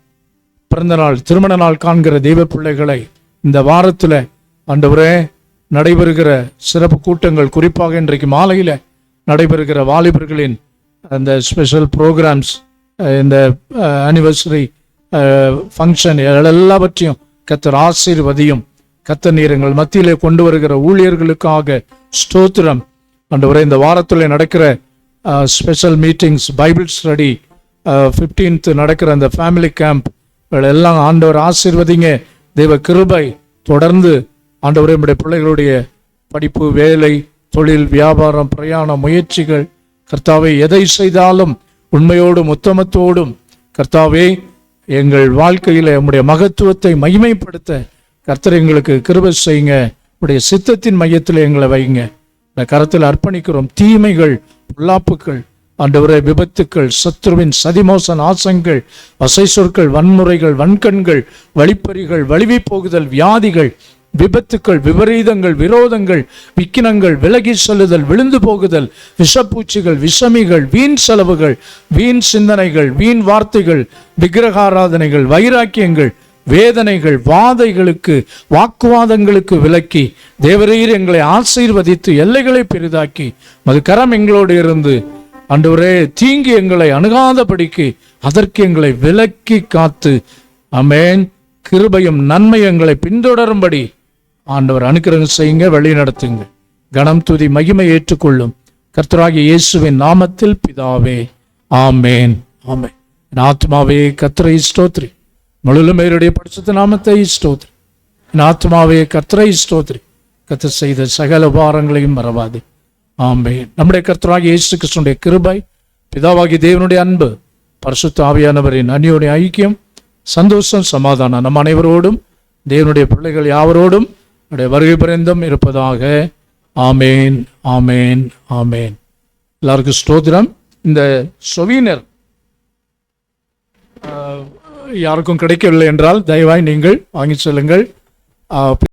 பிறந்த நாள், திருமண நாள் காண்கிற தெய்வ பிள்ளைகளை இந்த வாரத்தில் ஆண்டவரே நடைபெறுகிற சிறப்பு கூட்டங்கள், குறிப்பாக இன்றைக்கு மாலையில் நடைபெறுகிற வாலிபர்களின் அந்த ஸ்பெஷல் ப்ரோக்ராம்ஸ், இந்த ஆனிவர்சரி ஃபங்க்ஷன் எல்லாவற்றையும் கர்த்தர் ஆசீர்வதியும். கர்த்தர் நீர் எங்கள் மத்தியிலே கொண்டு வருகிற ஊழியர்களுக்காக ஸ்தோத்திரம். ஆண்டவரே, இந்த வாரத்தில் நடக்கிற special meetings, Bible study, 15th நடக்கிற அந்த ஃபேமிலி கேம்ப் எல்லாம் ஆண்டவர் ஆசீர்வதிங்க. தெய்வ கிருபை தொடர்ந்து ஆண்டவரே நம்முடைய பிள்ளைகளுடைய படிப்பு, வேலை, தொழில், வியாபாரம், பிரயாண முயற்சிகள், கர்த்தாவே எதை செய்தாலும் உண்மையோடும் உத்தமத்தோடும் கர்த்தாவே எங்கள் வாழ்க்கையில நம்முடைய மகத்துவத்தை மகிமைப்படுத்த கர்த்தர் எங்களுக்கு கிருபை செய்யுங்க. உடைய சித்தத்தின் மையத்தில் எங்களை வைங்க. இந்த கரத்தில் அர்ப்பணிக்கிறோம். தீமைகள், பொல்லாப்புகள், ஆண்டவரே விபத்துக்கள், சத்துருவின் சதிமோச நாசங்கள், வசை சொற்கள், வன்முறைகள், வன்கண்கள், வழிப்பறிகள், வழிவி போகுதல், வியாதிகள், விபத்துக்கள், விபரீதங்கள், விரோதங்கள், விக்கினங்கள், விலகி செல்லுதல், விழுந்து போகுதல், விஷப்பூச்சிகள், விஷமிகள், வீண் செலவுகள், வீண் சிந்தனைகள், வீண் வார்த்தைகள், விக்கிரகாராதனைகள், வைராக்கியங்கள், வேதனைகள், வாதைகளுக்கு, வாக்குவாதங்களுக்கு விலக்கி தேவரீர் எங்களை ஆசீர்வதித்து எல்லைகளை பெரிதாக்கி மது கரம் எங்களோடு இருந்து ஆண்டவரே தீங்கி எங்களை அணுகாதபடிக்கு அதற்கு எங்களை விலக்கி காத்து ஆமென் கிருபையும் நன்மை எங்களை பின்தொடரும்படி ஆண்டவர் அனுக்கிரகம் செய்யுங்க, வழி நடத்துங்க. கனம் துதி மகிமை ஏற்றுக்கொள்ளும் கர்த்தராகிய இயேசுவின் நாமத்தில் பிதாவே, ஆமேன். ஆமேன். என் ஆத்மாவே கர்த்தரை ஸ்தோத்திரி, முழுமையுடைய பரிசுத்த நாமத்தை ஸ்தோத்திரி. என் ஆத்மாவே கர்த்தரை ஸ்தோத்திரி, கர்த்தர் செய்த சகல உபகாரங்களையும் மறவாதே. ஆமென். நம்முடைய கர்த்தராகிய இயேசு கிறிஸ்துவினுடைய கிருபை, பிதாவாகிய தேவனுடைய அன்பு, பரிசுத்த ஆவியானவரின் அந்யோன்ய ஐக்கியம், சந்தோஷம், சமாதானம் நம் அனைவரோடும் தேவனுடைய பிள்ளைகள் யாவரோடும் வருகை பரிந்தும் இருப்பதாக. ஆமேன், ஆமேன், ஆமேன். எல்லாருக்கும் ஸ்தோத்திரம். இந்த சொவீனர் யாருக்கும் கிடைக்கவில்லை என்றால் தயவாய் நீங்கள் வாங்கிச் செல்லுங்கள்.